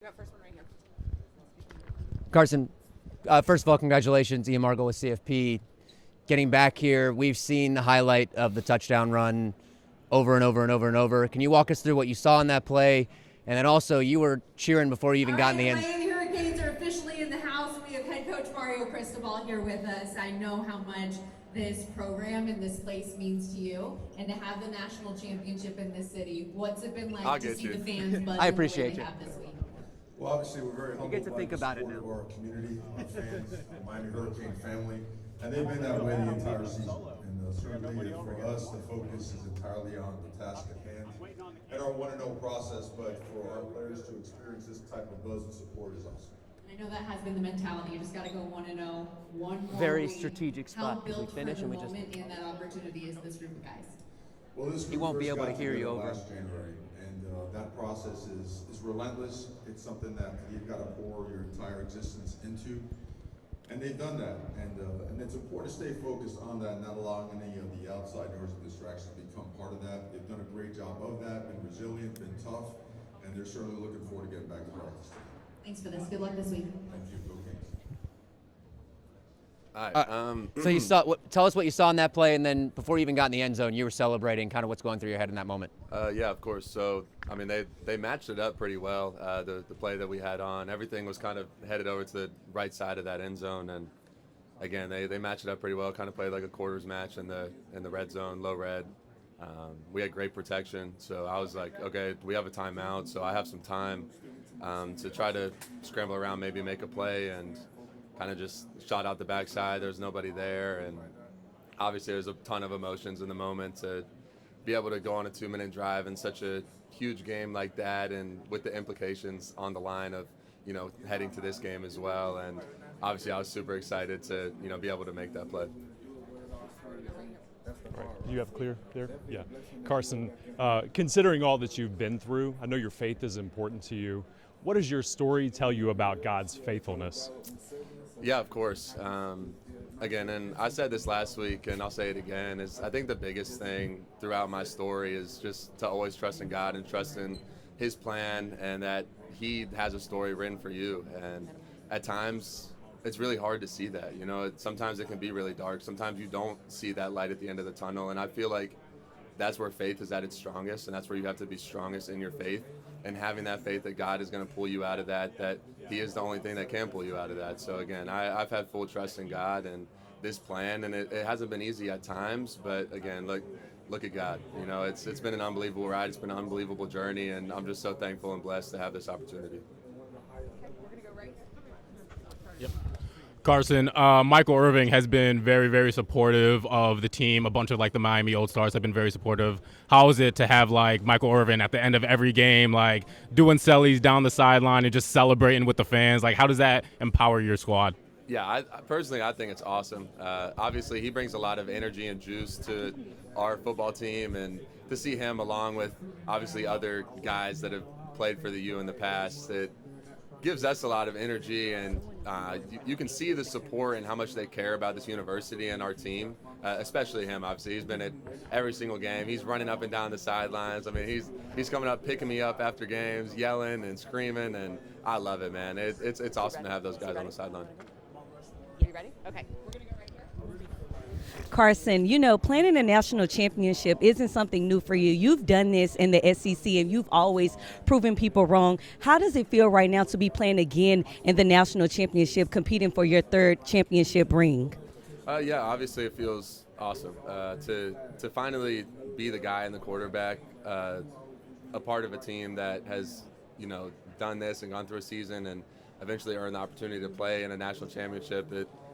You got first one right here. Carson, first of all, congratulations, Ian Margol with CFP. Getting back here, we've seen the highlight of the touchdown run over and over and over and over. Can you walk us through what you saw in that play? And then also, you were cheering before you even got in the end. Miami Hurricanes are officially in the house. We have head coach Mario Cristobal here with us. I know how much this program and this place means to you, and to have the national championship in this city. What's it been like to see the fans buzz I appreciate you. this week? Well, obviously, we're very humbled get to by think the about it support now. of our community, our fans, the Miami Hurricane family, and they've been that way the entire season. And certainly for us, the focus is entirely on the task at hand and our 1-0 process, but for our players to experience this type of buzz and support is awesome. I know that has been the mentality. You just got to go 1-0. One more Very week. strategic spot. How We built finish for and the we just- moment and that opportunity is this group of guys? Well, this He group won't be first able to got hear you together over. last January, and that process is relentless. It's something that you've got to pour your entire existence into, and they've done that. And it's important to stay focused on that, not allowing any of the outside noise and distractions to become part of that. They've done a great job of that, been resilient, been tough, and they're certainly looking forward to getting back to practice. Thanks for this. Good luck this week. Thank you, Go Kings. All right. So you saw. Tell us what you saw in that play, and then before you even got in the end zone, you were celebrating. Kind of what's going through your head in that moment. Yeah, of course. So, I mean, they matched it up pretty well. The play that we had on, everything was kind of headed over to the right side of that end zone, and again, they matched it up pretty well. Kind of played like a quarters match in the red zone, low red. We had great protection, so I was like, okay, we have a timeout, so I have some time to try to scramble around, maybe make a play, and kind of just shot out the backside. There was nobody there, and obviously there's a ton of emotions in the moment to be able to go on a 2-minute drive in such a huge game like that, and with the implications on the line of, heading to this game as well. And obviously I was super excited to, be able to make that play. Right. You have clear there? Yeah. Carson, considering all that you've been through, I know your faith is important to you. What does your story tell you about God's faithfulness? Yeah, of course. Again, and I said this last week, and I'll say it again, is I think the biggest thing throughout my story is just to always trust in God and trust in His plan, and that He has a story written for you. And at times, it's really hard to see that. Sometimes it can be really dark. Sometimes you don't see that light at the end of the tunnel. And I feel like that's where faith is at its strongest, and that's where you have to be strongest in your faith. And having that faith that God is going to pull you out of that He is the only thing that can pull you out of that. So again, I've had full trust in God and this plan, and it hasn't been easy at times, but again, look at God. It's been an unbelievable ride. It's been an unbelievable journey, and I'm just so thankful and blessed to have this opportunity. Carson, Michael Irving has been very, very supportive of the team. A bunch of the Miami Old Stars have been very supportive. How is it to have Michael Irving at the end of every game, doing sellies down the sideline and just celebrating with the fans? How does that empower your squad? Yeah, I personally think it's awesome. Obviously, he brings a lot of energy and juice to our football team, and to see him along with obviously other guys that have played for the U in the past, it gives us a lot of energy, and you can see the support and how much they care about this university and our team, especially him. Obviously, he's been at every single game. He's running up and down the sidelines. I mean, he's coming up, picking me up after games, yelling and screaming, and I love it, man. It's awesome to have those guys on the sideline. You ready? Okay. We're going to go right here. Carson, planning a national championship isn't something new for you. You've done this in the SEC, and you've always proven people wrong. How does it feel right now to be playing again in the national championship, competing for your third championship ring? Yeah, obviously it feels awesome to finally be the guy and the quarterback, a part of a team that has done this and gone through a season and eventually earned the opportunity to play in a national championship.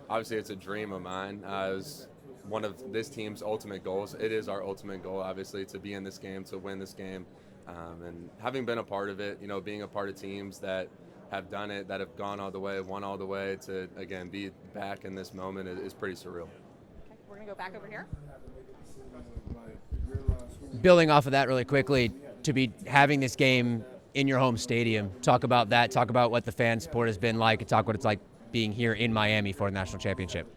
Obviously it's a dream of mine. It was one of this team's ultimate goals. It is our ultimate goal, obviously, to be in this game, to win this game. And having been a part of it, being a part of teams that have done it, that have gone all the way, won all the way, to, again, be back in this moment is pretty surreal. Okay. We're going to go back over here. Building off of that really quickly, to be having this game in your home stadium, talk about that. Talk about what the fan support has been like, and talk what it's like being here in Miami for a national championship.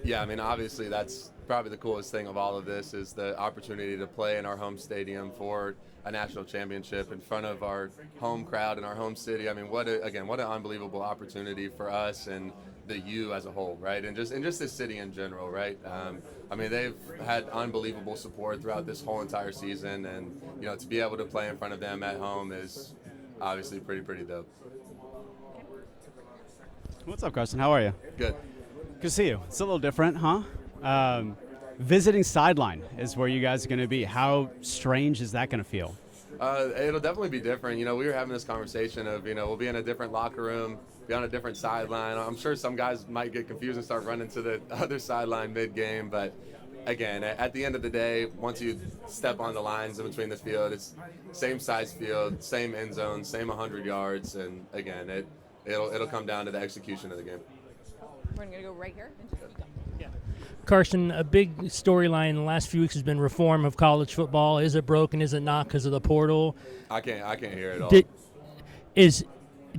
Yeah, I mean, obviously that's probably the coolest thing of all of this is the opportunity to play in our home stadium for a national championship in front of our home crowd in our home city. I mean, what an unbelievable opportunity for us and the U as a whole, right? And just this city in general, right? I mean, they've had unbelievable support throughout this whole entire season, and to be able to play in front of them at home is obviously pretty dope. What's up, Carson? How are you? Good. Good to see you. It's a little different, huh? Visiting sideline is where you guys are going to be. How strange is that going to feel? It'll definitely be different. We were having this conversation of, we'll be in a different locker room, be on a different sideline. I'm sure some guys might get confused and start running to the other sideline mid-game, but again, at the end of the day, once you step on the lines in between the field, it's same size field, same end zone, same 100 yards, and again, it'll come down to the execution of the game. We're going to go right here. Carson, a big storyline in the last few weeks has been reform of college football. Is it broken? Is it not because of the portal? I can't hear it all.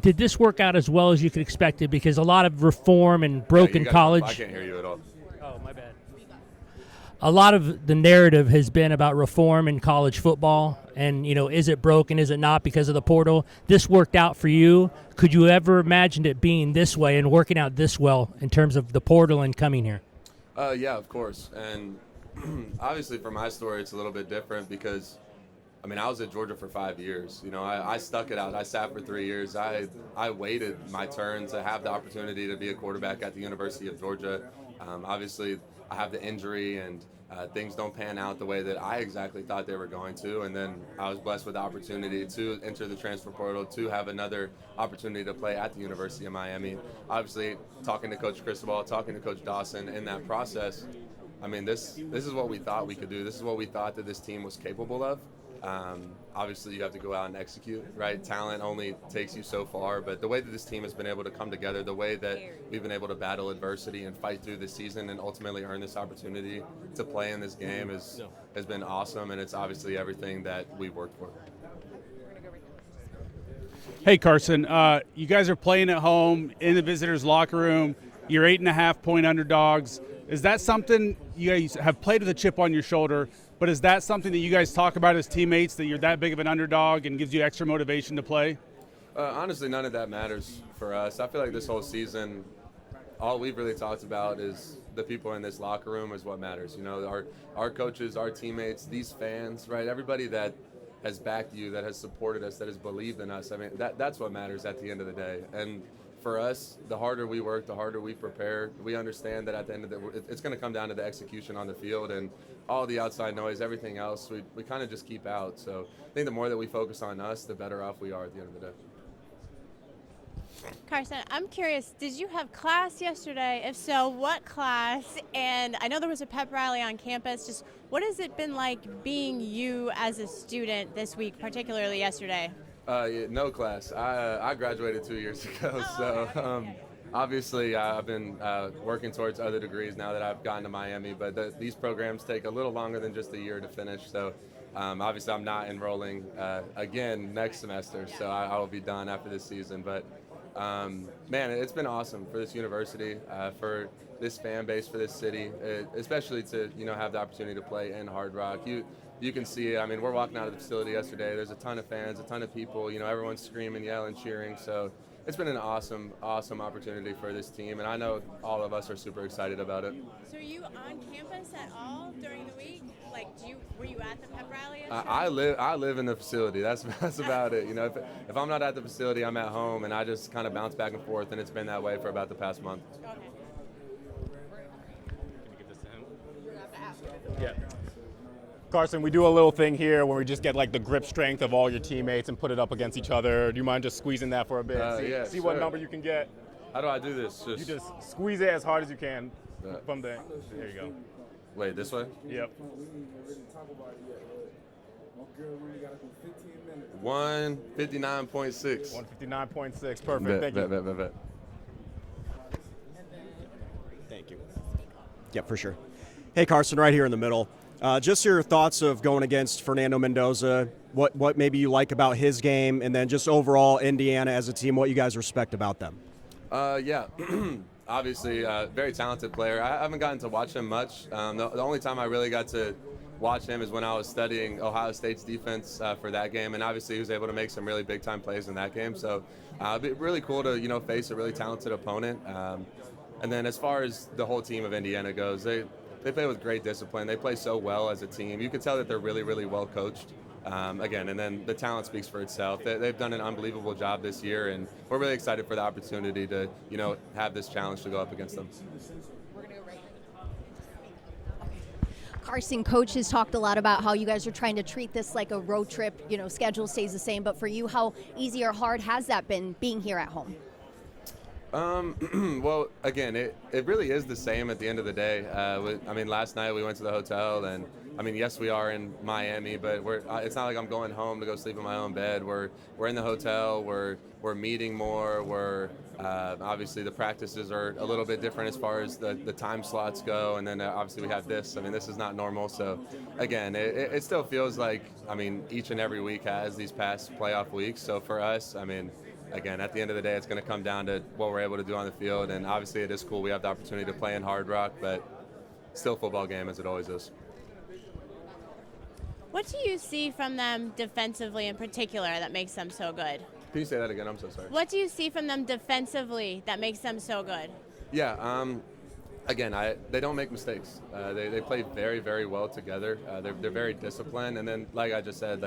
Did this work out as well as you could expect it? Because a lot of reform and broken college. I can't hear you at all. Oh, my bad. A lot of the narrative has been about reform in college football, and is it broken? Is it not because of the portal? This worked out for you. Could you ever imagine it being this way and working out this well in terms of the portal and coming here? Yeah, of course. And obviously for my story, it's a little bit different because, I was at Georgia for 5 years. I stuck it out. I sat for 3 years. I waited my turn to have the opportunity to be a quarterback at the University of Georgia. Obviously, I have the injury and things don't pan out the way that I exactly thought they were going to. And then I was blessed with the opportunity to enter the transfer portal, to have another opportunity to play at the University of Miami. Obviously, talking to Coach Cristobal, talking to Coach Dawson in that process, this is what we thought we could do. This is what we thought that this team was capable of. Obviously, you have to go out and execute, right? Talent only takes you so far, but the way that this team has been able to come together, the way that we've been able to battle adversity and fight through this season and ultimately earn this opportunity to play in this game has been awesome, and it's obviously everything that we've worked for. Hey, Carson, you guys are playing at home in the visitors' locker room. You're 8.5-point underdogs. Is that something you guys have played with a chip on your shoulder? But is that something that you guys talk about as teammates, that you're that big of an underdog and gives you extra motivation to play? Honestly, none of that matters for us. I feel like this whole season, all we've really talked about is the people in this locker room is what matters. Our coaches, our teammates, these fans, right? Everybody that has backed you, that has supported us, that has believed in us. That's what matters at the end of the day. And for us, the harder we work, the harder we prepare. We understand that at the end of it's going to come down to the execution on the field, and all the outside noise, everything else, we kind of just keep out. So I think the more that we focus on us, the better off we are at the end of the day. Carson, I'm curious, did you have class yesterday? If so, what class? And I know there was a pep rally on campus. Just what has it been like being you as a student this week, particularly yesterday? No class. I graduated 2 years ago, obviously I've been working towards other degrees now that I've gotten to Miami, but these programs take a little longer than just a year to finish. So obviously I'm not enrolling again next semester, so I will be done after this season. But man, it's been awesome for this university, for this fan base, for this city, especially to have the opportunity to play in Hard Rock. You can see it. We're walking out of the facility yesterday. There's a ton of fans, a ton of people. Everyone's screaming, yelling, cheering. So it's been an awesome opportunity for this team, and I know all of us are super excited about it. So are you on campus at all during the week? Like, were you at the pep rally yesterday? I live in the facility. That's about it. If I'm not at the facility, I'm at home, and I just kind of bounce back and forth, and it's been that way for about the past month. Okay. Can we give this to him? Yeah. Carson, we do a little thing here where we just get like the grip strength of all your teammates and put it up against each other. Do you mind just squeezing that for a bit? See sure. What number you can get. How do I do this? You just squeeze it as hard as you can from there. There you go. Wait, this way? Yep. 159.6. 159.6. Perfect. Thank you. Bet. Thank you. Yep, for sure. Hey, Carson, right here in the middle. Just your thoughts of going against Fernando Mendoza, what maybe you like about his game, and then just overall Indiana as a team, what you guys respect about them. Yeah, obviously very talented player. I haven't gotten to watch him much. The only time I really got to watch him is when I was studying Ohio State's defense for that game, and obviously he was able to make some really big time plays in that game. So it'd be really cool to face a really talented opponent. And then as far as the whole team of Indiana goes, they play with great discipline. They play so well as a team. You can tell that they're really, really well coached. Again, and then the talent speaks for itself. They've done an unbelievable job this year, and we're really excited for the opportunity to, have this challenge to go up against them. Carson, coach has talked a lot about how you guys are trying to treat this like a road trip. Schedule stays the same, but for you, how easy or hard has that been being here at home? Well, again, it really is the same at the end of the day. Last night we went to the hotel, and yes, we are in Miami, but it's not like I'm going home to go sleep in my own bed. We're in the hotel. We're meeting more. We're obviously the practices are a little bit different as far as the time slots go, and then obviously we have this. This is not normal. So again, it still feels like each and every week has these past playoff weeks. So for us, again, at the end of the day, it's going to come down to what we're able to do on the field, and obviously it is cool. We have the opportunity to play in Hard Rock, but still a football game as it always is. What do you see from them defensively in particular that makes them so good? Can you say that again? I'm so sorry. What do you see from them defensively that makes them so good? Yeah, again, they don't make mistakes. They play very, very well together. They're very disciplined, and then, like I just said,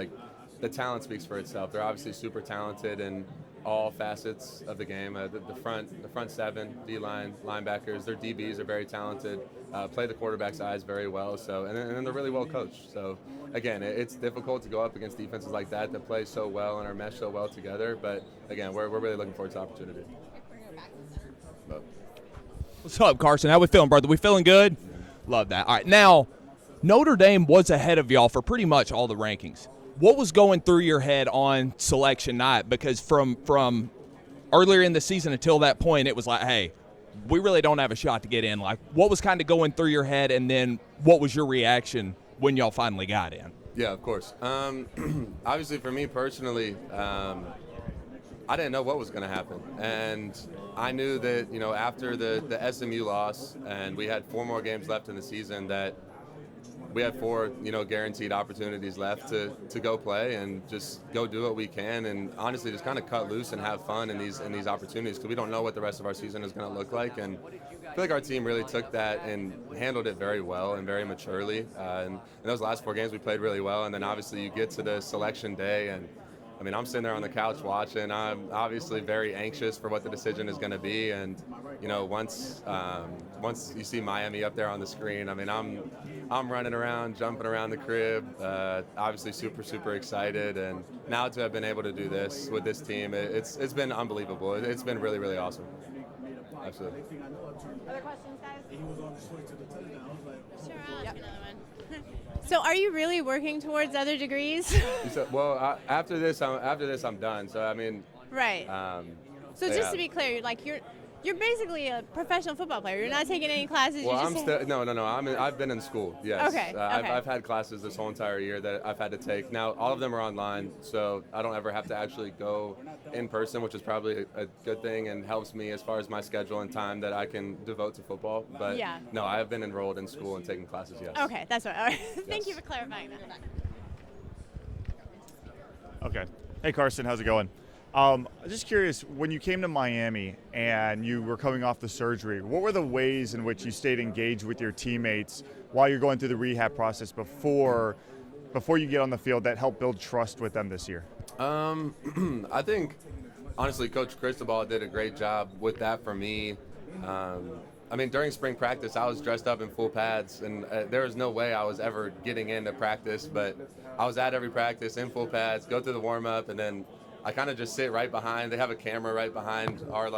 the talent speaks for itself. They're obviously super talented in all facets of the game. The front seven, D-line, linebackers, their DBs are very talented. Play the quarterback's eyes very well. So, and then they're really well coached. So, again, it's difficult to go up against defenses like that play so well and are meshed so well together. But again, we're really looking forward to the opportunity. What's up, Carson? How we feeling, brother? We feeling good? Love that. All right, now Notre Dame was ahead of y'all for pretty much all the rankings. What was going through your head on selection night? Because from earlier in the season until that point, it was like, hey, we really don't have a shot to get in. Like, what was kind of going through your head, and then what was your reaction when y'all finally got in? Yeah, of course. Obviously, for me personally, I didn't know what was going to happen. And I knew that, after the SMU loss, and we had 4 more games left in the season, that we had 4, guaranteed opportunities left to go play and just go do what we can, and honestly just kind of cut loose and have fun in these opportunities, because we don't know what the rest of our season is going to look like. And I feel like our team really took that and handled it very well and very maturely. And in those last 4 games, we played really well. And then obviously you get to the selection day, and I'm sitting there on the couch watching. I'm obviously very anxious for what the decision is going to be. And, once you see Miami up there on the screen, I'm running around, jumping around the crib, obviously super, super excited. And now to have been able to do this with this team, it's been unbelievable. It's been really, really awesome. Absolutely. Other questions, guys? Sure, I'll ask another one. So are you really working towards other degrees? Well, after this, I'm done. So, Right. So just to be clear, you're basically a professional football player. You're not taking any classes. Well, I've been in school. Yes. Okay. I've had classes this whole entire year that I've had to take. Now all of them are online, so I don't ever have to actually go in person, which is probably a good thing and helps me as far as my schedule and time that I can devote to football. But yeah. No, I have been enrolled in school and taking classes. Yes. Okay, that's right. All right. Yes. Thank you for clarifying that. Okay. Hey, Carson, how's it going? I'm just curious, when you came to Miami and you were coming off the surgery, what were the ways in which you stayed engaged with your teammates while you're going through the rehab process before you get on the field that helped build trust with them this year? I think, honestly, Coach Cristobal did a great job with that for me. During spring practice, I was dressed up in full pads, and there was no way I was ever getting into practice, but I was at every practice in full pads, go through the warm-up, and then I kind of just sit right behind. They have a camera right behind our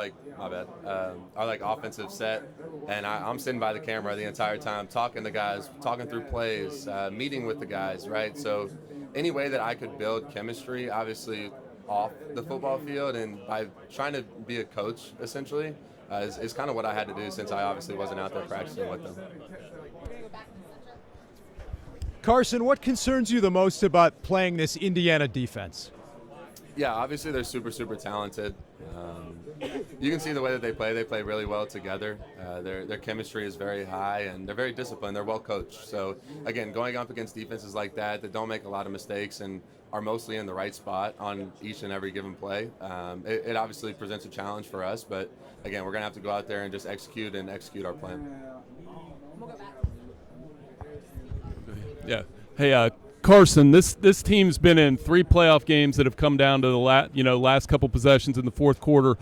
offensive set, and I'm sitting by the camera the entire time, talking to guys, talking through plays, meeting with the guys, right? So any way that I could build chemistry, obviously off the football field, and by trying to be a coach, essentially, is kind of what I had to do, since I obviously wasn't out there practicing with them. Carson, what concerns you the most about playing this Indiana defense? Yeah, obviously they're super, super talented. You can see the way that they play. They play really well together. Their chemistry is very high, and they're very disciplined. They're well coached. So, again, going up against defenses like that don't make a lot of mistakes and are mostly in the right spot on each and every given play, it obviously presents a challenge for us. But, again, we're going to have to go out there and just execute our plan. Yeah. Hey, Carson, this team's been in 3 playoff games that have come down to the last couple possessions in the fourth quarter.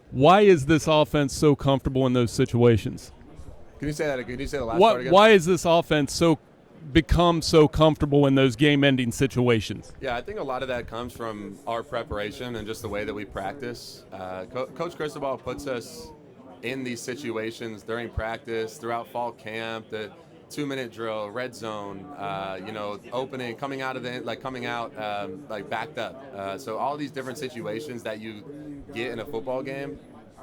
Why is this offense so comfortable in those situations? Can you say that again? Can you say the last part again? Why is this offense become so comfortable in those game-ending situations? Yeah, I think a lot of that comes from our preparation and just the way that we practice. Coach Cristobal puts us in these situations during practice, throughout fall camp, the 2-minute drill, red zone, opening, coming out, backed up. So all these different situations that you get in a football game,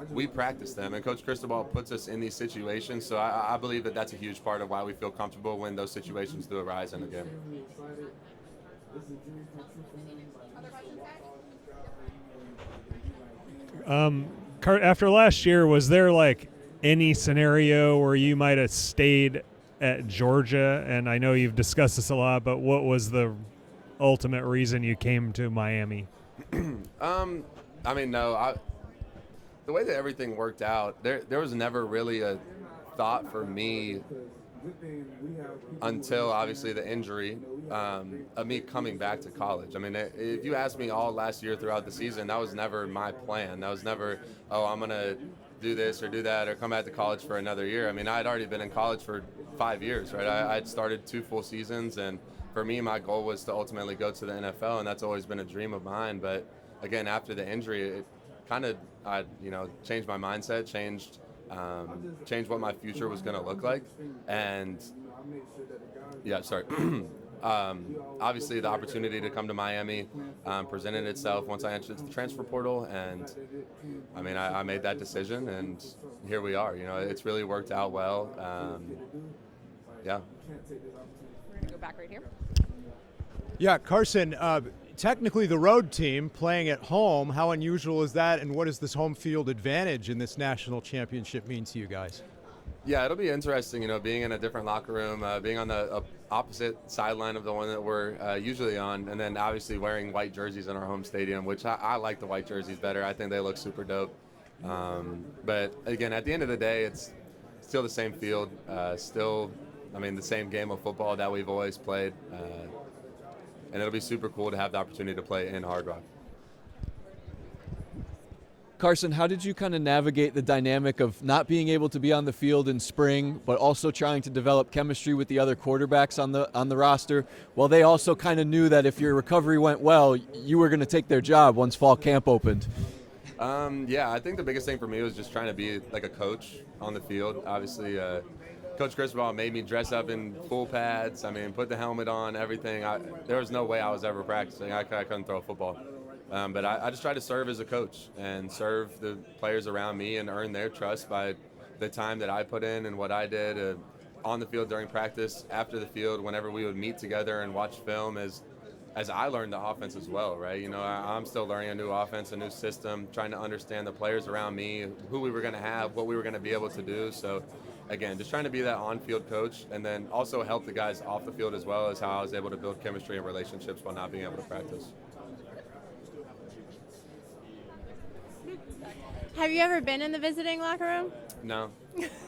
we practice them, and Coach Cristobal puts us in these situations. So I believe that that's a huge part of why we feel comfortable when those situations do arise in a game. After last year, was there any scenario where you might have stayed at Georgia? And I know you've discussed this a lot, but what was the ultimate reason you came to Miami? The way that everything worked out, there was never really a thought for me until obviously the injury of me coming back to college. I mean, if you asked me all last year throughout the season, that was never my plan. That was never, I'm going to do this or do that or come back to college for another year. I mean, I'd already been in college for 5 years, right? I'd started 2 full seasons, and for me, my goal was to ultimately go to the NFL, and that's always been a dream of mine. But again, after the injury, it kind of, changed my mindset, changed what my future was going to look like. And obviously the opportunity to come to Miami presented itself once I entered the transfer portal, and I made that decision, and here we are. It's really worked out well. Yeah. We're going to go back right here. Yeah, Carson, technically the road team playing at home, how unusual is that, and what does this home field advantage in this national championship mean to you guys? Yeah, it'll be interesting, being in a different locker room, being on the opposite sideline of the one that we're usually on, and then obviously wearing white jerseys in our home stadium, which I like the white jerseys better. I think they look super dope. But again, at the end of the day, it's still the same field, the same game of football that we've always played. And it'll be super cool to have the opportunity to play in Hard Rock. Carson, how did you kind of navigate the dynamic of not being able to be on the field in spring, but also trying to develop chemistry with the other quarterbacks on the roster, while they also kind of knew that if your recovery went well, you were going to take their job once fall camp opened? I think the biggest thing for me was just trying to be like a coach on the field. Obviously, Coach Cristobal made me dress up in full pads. Put the helmet on, everything. There was no way I was ever practicing. I couldn't throw a football. But I just try to serve as a coach and serve the players around me and earn their trust by the time that I put in and what I did on the field during practice, after the field, whenever we would meet together and watch film as I learned the offense as well, right? I'm still learning a new offense, a new system, trying to understand the players around me, who we were going to have, what we were going to be able to do. So again, just trying to be that on-field coach and then also help the guys off the field as well, as how I was able to build chemistry and relationships while not being able to practice. Have you ever been in the visiting locker room? No,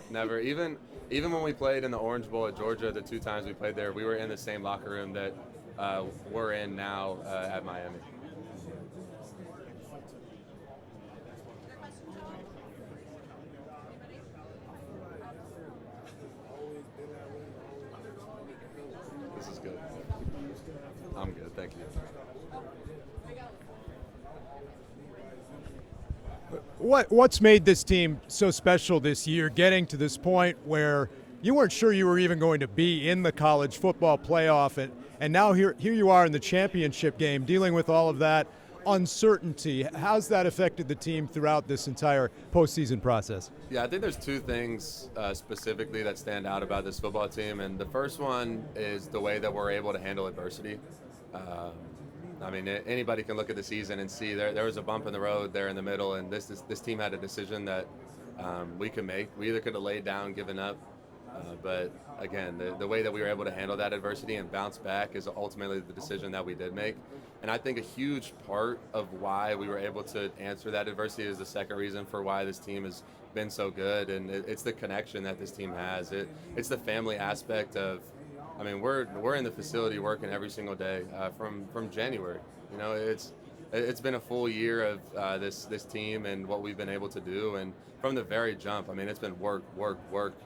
never. Even when we played in the Orange Bowl at Georgia, the 2 times we played there, we were in the same locker room that we're in now at Miami. This is good. I'm good, thank you. What's made this team so special this year, getting to this point where you weren't sure you were even going to be in the college football playoff, and now here you are in the championship game, dealing with all of that uncertainty? How's that affected the team throughout this entire postseason process? Yeah, I think there's 2 things specifically that stand out about this football team, and the first one is the way that we're able to handle adversity. I mean, anybody can look at the season and see there was a bump in the road there in the middle, and this team had a decision that we could make. We either could have laid down, given up, but again, the way that we were able to handle that adversity and bounce back is ultimately the decision that we did make. And I think a huge part of why we were able to answer that adversity is the second reason for why this team has been so good, and it's the connection that this team has. It's the family aspect of, I mean, we're in the facility working every single day from January. You know, it's been a full year of this team and what we've been able to do, and from the very jump, I mean, it's been work,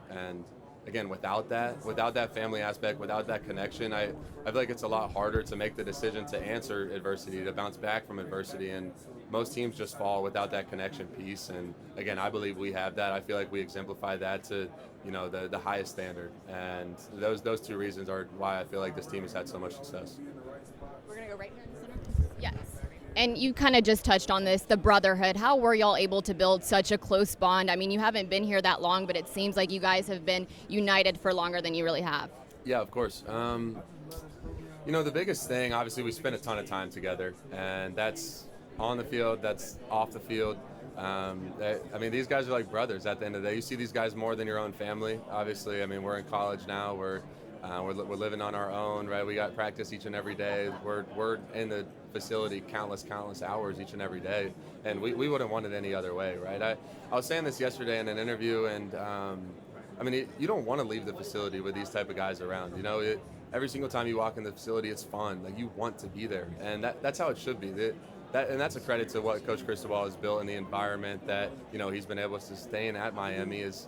and again, without that family aspect, without that connection, I feel like it's a lot harder to make the decision to answer adversity, to bounce back from adversity, and most teams just fall without that connection piece. And again, I believe we have that. I feel like we exemplify that to, you know, the highest standard, and those two reasons are why I feel like this team has had so much success. We're gonna go right here in the center. Yes. And you kind of just touched on this, the brotherhood. How were y'all able to build such a close bond? I mean, you haven't been here that long, but it seems like you guys have been united for longer than you really have. Yeah, of course. You know, the biggest thing, obviously, we spent a ton of time together, and that's on the field, that's off the field. I mean, these guys are like brothers at the end of the day. You see these guys more than your own family. Obviously, I mean, we're in college now. We're living on our own, right? We got practice each and every day. We're in the facility countless hours each and every day, and we wouldn't want it any other way, right? I was saying this yesterday in an interview, and I mean, you don't want to leave the facility with these type of guys around. You know, every single time you walk in the facility, it's fun. Like, you want to be there, and that's how it should be. And that's a credit to what Coach Cristobal has built in the environment that, you know, he's been able to sustain at Miami. Is,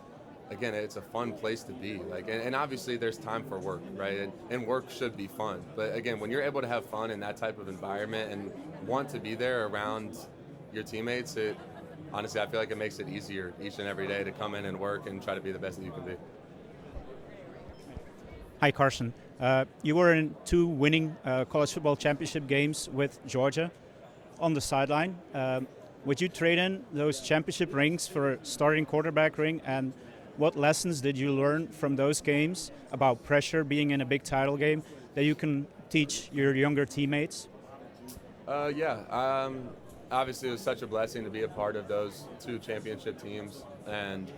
again, it's a fun place to be. Like, and obviously there's time for work, right? And work should be fun. But again, when you're able to have fun in that type of environment and want to be there around your teammates, honestly, I feel like it makes it easier each and every day to come in and work and try to be the best that you can be. Hi, Carson. You were in 2 winning college football championship games with Georgia. On the sideline, would you trade in those championship rings for a starting quarterback ring? And what lessons did you learn from those games about pressure, being in a big title game, that you can teach your younger teammates? Obviously, it was such a blessing to be a part of those 2 championship teams. And,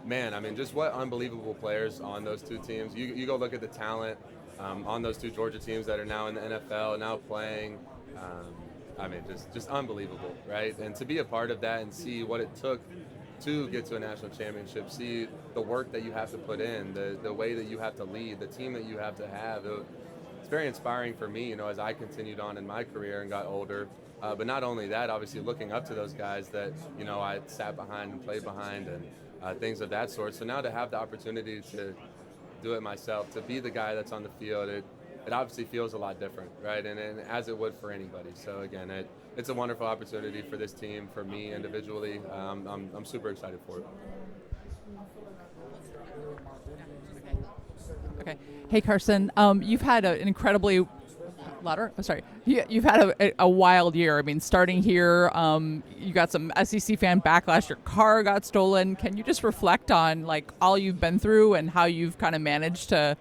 man, I mean, just what unbelievable players on those 2 teams. You go look at the talent on those 2 Georgia teams that are now in the NFL, now playing. I mean, just unbelievable, right? And to be a part of that and see what it took to get to a national championship, see the work that you have to put in, the way that you have to lead, the team that you have to have. It's very inspiring for me, you know, as I continued on in my career and got older. But not only that, obviously looking up to those guys that, you know, I sat behind and played behind and things of that sort. So now to have the opportunity to do it myself, to be the guy that's on the field, it obviously feels a lot different, right? And as it would for anybody. So again, it's a wonderful opportunity for this team, for me individually. I'm super excited for it. Okay. Hey, Carson. You've had an incredibly louder. Oh, sorry. You've had a wild year. I mean, starting here, you got some SEC fan backlash. Your car got stolen. Can you just reflect on like all you've been through and how you've kind of managed to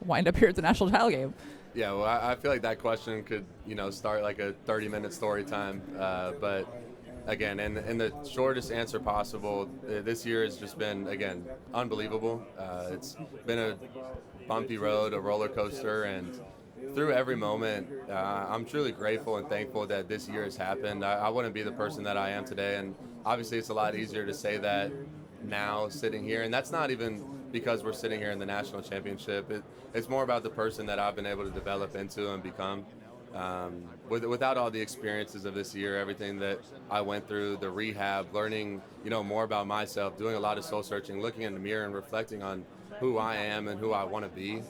wind up here at the national title game? Yeah, well, I feel like that question could, you know, start like a 30-minute story time. But again, in the shortest answer possible, this year has just been, again, unbelievable. It's been a bumpy road, a roller coaster, and through every moment, I'm truly grateful and thankful that this year has happened. I wouldn't be the person that I am today, and obviously it's a lot easier to say that now sitting here, and that's not even because we're sitting here in the national championship. It's more about the person that I've been able to develop into and become. Without all the experiences of this year, everything that I went through, the rehab, learning, you know, more about myself, doing a lot of soul searching, looking in the mirror and reflecting on who I am and who I want to be.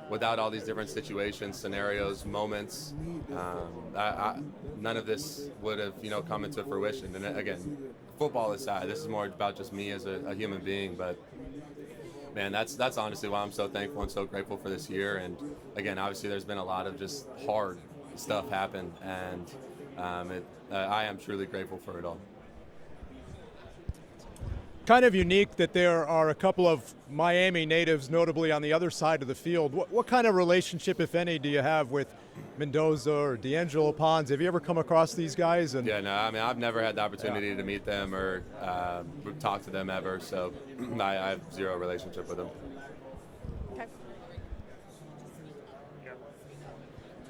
Without all these different situations, scenarios, moments, none of this would have, you know, come into fruition. And again, football aside, this is more about just me as a human being. But man, that's honestly why I'm so thankful and so grateful for this year. And again, obviously, there's been a lot of just hard stuff happen, and I am truly grateful for it all. kind of unique that there are a couple of Miami natives, notably on the other side of the field. What kind of relationship, if any, do you have with Mendoza or D'Angelo Pons? Have you ever come across these guys? And Yeah, no, I mean, I've never had the opportunity to meet them or talk to them ever, so I have zero relationship with them.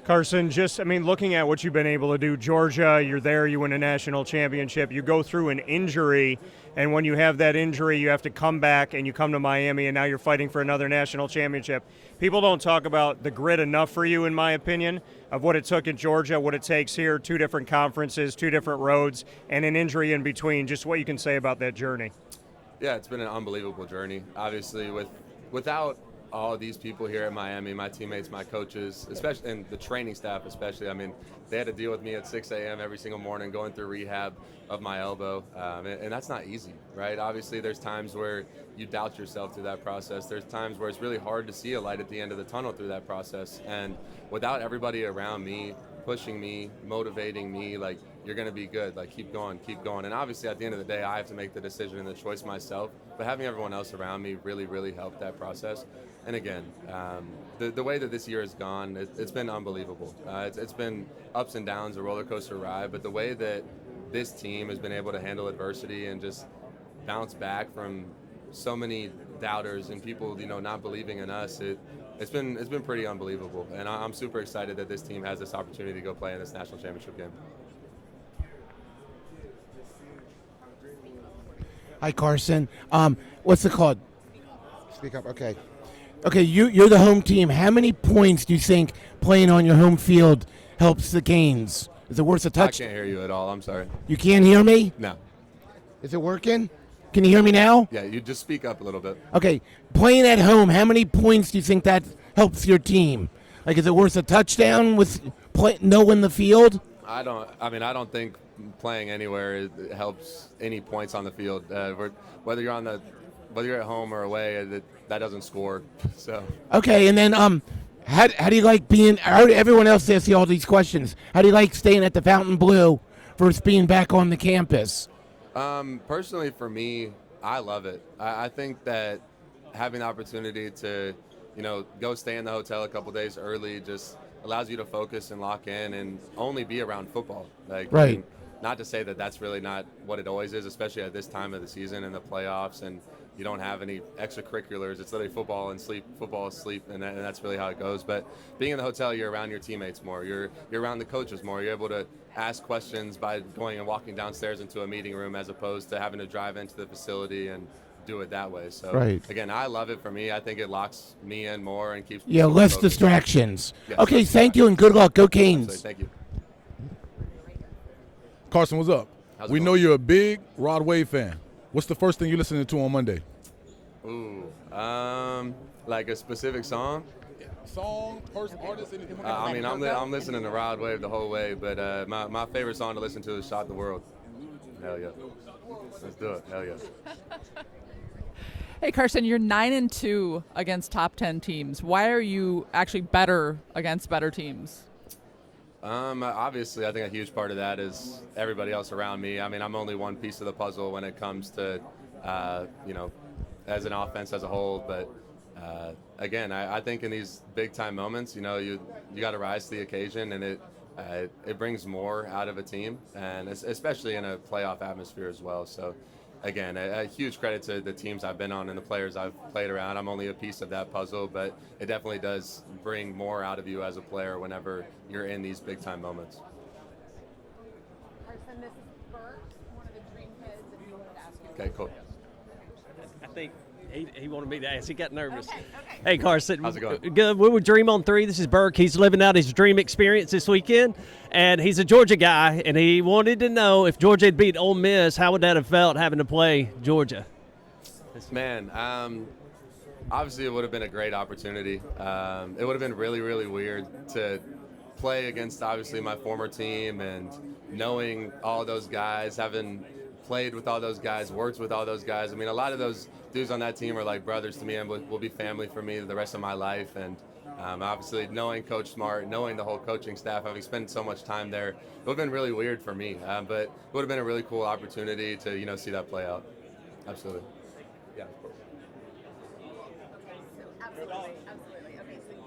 Carson, just, I mean, looking at what you've been able to do, Georgia, you're there, you win a national championship, you go through an injury, and when you have that injury, you have to come back and you come to Miami, and now you're fighting for another national championship. People don't talk about the grit enough for you, in my opinion, of what it took in Georgia, what it takes here, 2 different conferences, 2 different roads, and an injury in between. Just what you can say about that journey. Yeah, it's been an unbelievable journey. Obviously, without all these people here at Miami, my teammates, my coaches, especially, and the training staff especially, I mean, they had to deal with me at 6 a.m. every single morning going through rehab of my elbow, and that's not easy, right? Obviously, there's times where you doubt yourself through that process. There's times where it's really hard to see a light at the end of the tunnel through that process, and without everybody around me, pushing me, motivating me, like, you're going to be good, like, keep going. And obviously, at the end of the day, I have to make the decision and the choice myself, but having everyone else around me really, really helped that process. And again, the way that this year has gone, it's been unbelievable. It's been ups and downs, a roller coaster ride, but the way that this team has been able to handle adversity and just bounce back from so many doubters and people, not believing in us, it's been pretty unbelievable. And I'm super excited that this team has this opportunity to go play in this national championship game. Hi, Carson. What's it called? Speak up. Okay. Okay, you're the home team. How many points do you think playing on your home field helps the Canes? Is it worth a touch? I can't hear you at all. I'm sorry. You can't hear me? No. Is it working? Can you hear me now? Yeah, you just speak up a little bit. Okay, playing at home, how many points do you think that helps your team? Like, is it worth a touchdown with knowing the field? I don't think playing anywhere it helps any points on the field. Whether you're at home or away, that doesn't score. So. Okay, and then how do you like being? Everyone else asks you all these questions. How do you like staying at the Fountain Blue versus being back on the campus? Personally, for me, I love it. I think that having the opportunity to, go stay in the hotel a couple days early just allows you to focus and lock in and only be around football. Like, right. Not to say that that's really not what it always is, especially at this time of the season and the playoffs, and you don't have any extracurriculars. It's literally football and sleep, and that's really how it goes. But being in the hotel, you're around your teammates more. You're around the coaches more. You're able to ask questions by going and walking downstairs into a meeting room as opposed to having to drive into the facility and do it that way. So, right. Again, I love it for me. I think it locks me in more and keeps Yeah, less distractions. Yes. Okay, thank you and good luck. Go Canes. Absolutely. Thank you. Carson, what's up? We know you're a big Rod Wave fan. What's the first thing you're listening to on Monday? Ooh, like a specific song? Song, person, artist, anything? I'm listening to Rod Wave the whole way, but my favorite song to listen to is Shot the World. Hell yeah. Let's do it. Hell yeah. Hey, Carson, you're 9-2 against top 10 teams. Why are you actually better against better teams? Obviously, I think a huge part of that is everybody else around me. I mean, I'm only one piece of the puzzle when it comes to, as an offense as a whole. But again, I think in these big time moments, you got to rise to the occasion, and it brings more out of a team, and especially in a playoff atmosphere as well. So. Again, a huge credit to the teams I've been on and the players I've played around. I'm only a piece of that puzzle, but it definitely does bring more out of you as a player whenever you're in these big-time moments. Carson, this is Bert, one of the Dream Kids, and he wanted to ask you. Okay, cool. I think he wanted me to ask. He got nervous. Okay. Hey, Carson. How's it going? Good. We're with Dream on 3. This is Burke. He's living out his dream experience this weekend, and he's a Georgia guy, and he wanted to know if Georgia had beat Ole Miss, how would that have felt having to play Georgia? Man, obviously it would have been a great opportunity. It would have been really, really weird to play against, obviously, my former team and knowing all those guys, having played with all those guys, worked with all those guys. I mean, a lot of those dudes on that team are like brothers to me and will be family for me the rest of my life. And obviously, knowing Coach Smart, knowing the whole coaching staff, having spent so much time there, it would have been really weird for me. But it would have been a really cool opportunity to, see that play out. Absolutely. Yeah, of course. Absolutely. Okay, so you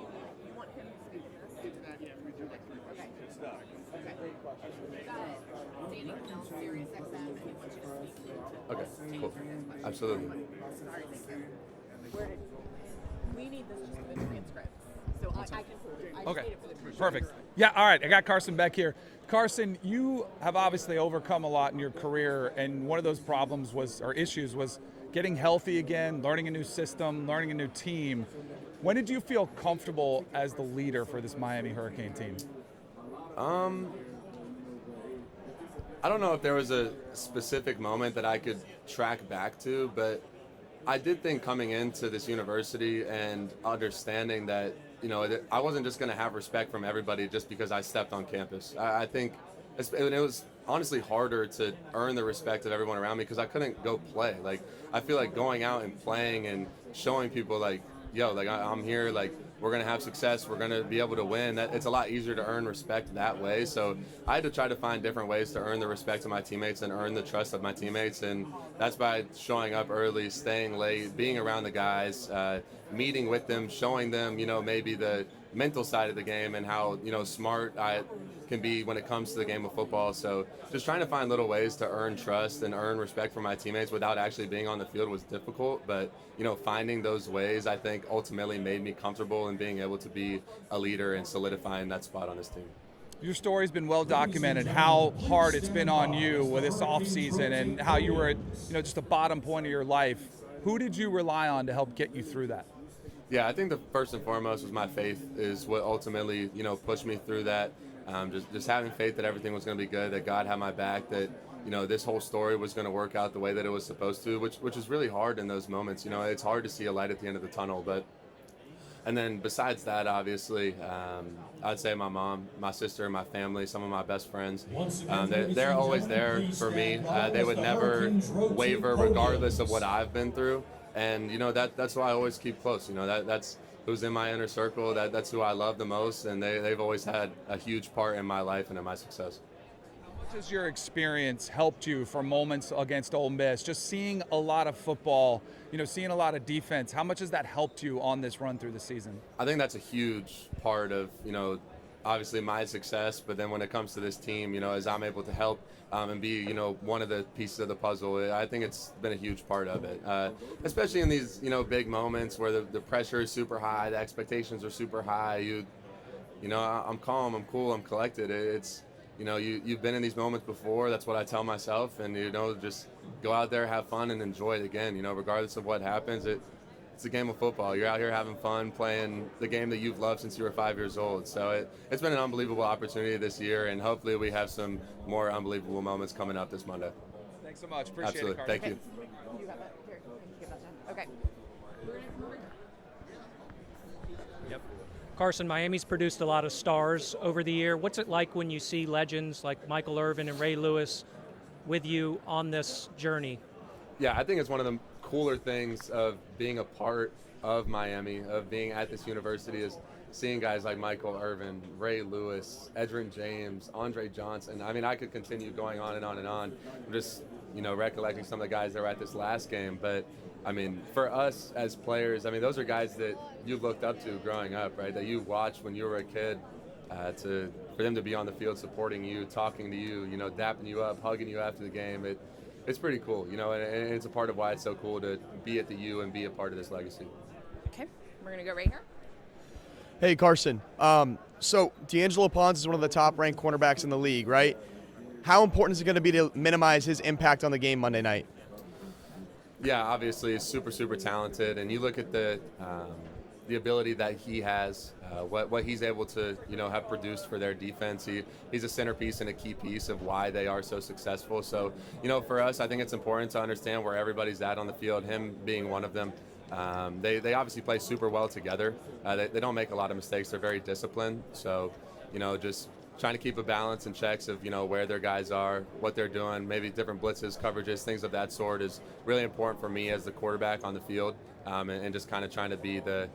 want him to speak to this? Yeah, we do like 3 questions. Okay. Danny Cannell, Sirius XM, and he wants you to speak to Okay, answer cool. his question. Absolutely. All right, thank you. We need this just for the transcript. So I can I just Okay, need it for the transcript. perfect. Yeah, all right. I got Carson Beck here. Carson, you have obviously overcome a lot in your career, and one of those problems or issues was getting healthy again, learning a new system, learning a new team. When did you feel comfortable as the leader for this Miami Hurricane team? I don't know if there was a specific moment that I could track back to, but I did think coming into this university and understanding that, I wasn't just going to have respect from everybody just because I stepped on campus. I think it was honestly harder to earn the respect of everyone around me because I couldn't go play. Like, I feel like going out and playing and showing people like, yo, like I'm here, like we're going to have success, we're going to be able to win. It's a lot easier to earn respect that way. So I had to try to find different ways to earn the respect of my teammates and earn the trust of my teammates. And that's by showing up early, staying late, being around the guys, meeting with them, showing them, maybe the mental side of the game and how, smart I can be when it comes to the game of football. So just trying to find little ways to earn trust and earn respect from my teammates without actually being on the field was difficult. But, finding those ways, I think ultimately made me comfortable in being able to be a leader and solidifying that spot on this team. Your story's been well documented, how hard it's been on you with this offseason and how you were at, just the bottom point of your life. Who did you rely on to help get you through that? Yeah, I think the first and foremost was my faith is what ultimately, pushed me through that. Just having faith that everything was going to be good, that God had my back, that, this whole story was going to work out the way that it was supposed to, which is really hard in those moments. It's hard to see a light at the end of the tunnel. And then besides that, obviously, I'd say my mom, my sister, my family, some of my best friends, they're always there for me. They would never waver regardless of what I've been through. And, that's why I always keep close. That's who's in my inner circle. That's who I love the most. And they've always had a huge part in my life and in my success. How much has your experience helped you for moments against Ole Miss? Just seeing a lot of football, seeing a lot of defense, how much has that helped you on this run through the season? I think that's a huge part of, obviously my success, but then when it comes to this team, as I'm able to help and be, one of the pieces of the puzzle, I think it's been a huge part of it. Especially in these, big moments where the pressure is super high, the expectations are super high. I'm calm, I'm cool, I'm collected. It's, you've been in these moments before. That's what I tell myself, and just go out there, have fun, and enjoy it again. Regardless of what happens, it's a game of football. You're out here having fun, playing the game that you've loved since you were 5 years old. So it's been an unbelievable opportunity this year, and hopefully we have some more unbelievable moments coming up this Monday. Thanks so much. Appreciate Absolutely. it, Carson. Thank you. You have that. Here, give that to him. Okay. Yep. Carson, Miami's produced a lot of stars over the year. What's it like when you see legends like Michael Irvin and Ray Lewis with you on this journey? Yeah, I think it's one of the cooler things of being a part of Miami, of being at this university, is seeing guys like Michael Irvin, Ray Lewis, Edgerrin James, Andre Johnson. I mean, I could continue going on and on and on. I'm just, recollecting some of the guys that were at this last game. But, I mean, for us as players, I mean, those are guys that you looked up to growing up, right, that you watched when you were a kid, for them to be on the field supporting you, talking to you, dapping you up, hugging you after the game. It's pretty cool, and it's a part of why it's so cool to be at the U and be a part of this legacy. Okay, we're gonna go right here. Hey, Carson. So D'Angelo Ponce is one of the top-ranked cornerbacks in the league, right? How important is it going to be to minimize his impact on the game Monday night? Yeah, obviously he's super, super talented, and you look at the ability that he has, what he's able to have produced for their defense. He's a centerpiece and a key piece of why they are so successful. So for us, I think it's important to understand where everybody's at on the field, him being one of them. They obviously play super well together. They don't make a lot of mistakes. They're very disciplined. So just trying to keep a balance and checks of where their guys are, what they're doing, maybe different blitzes, coverages, things of that sort is really important for me as the quarterback on the field, and just kind of trying to be the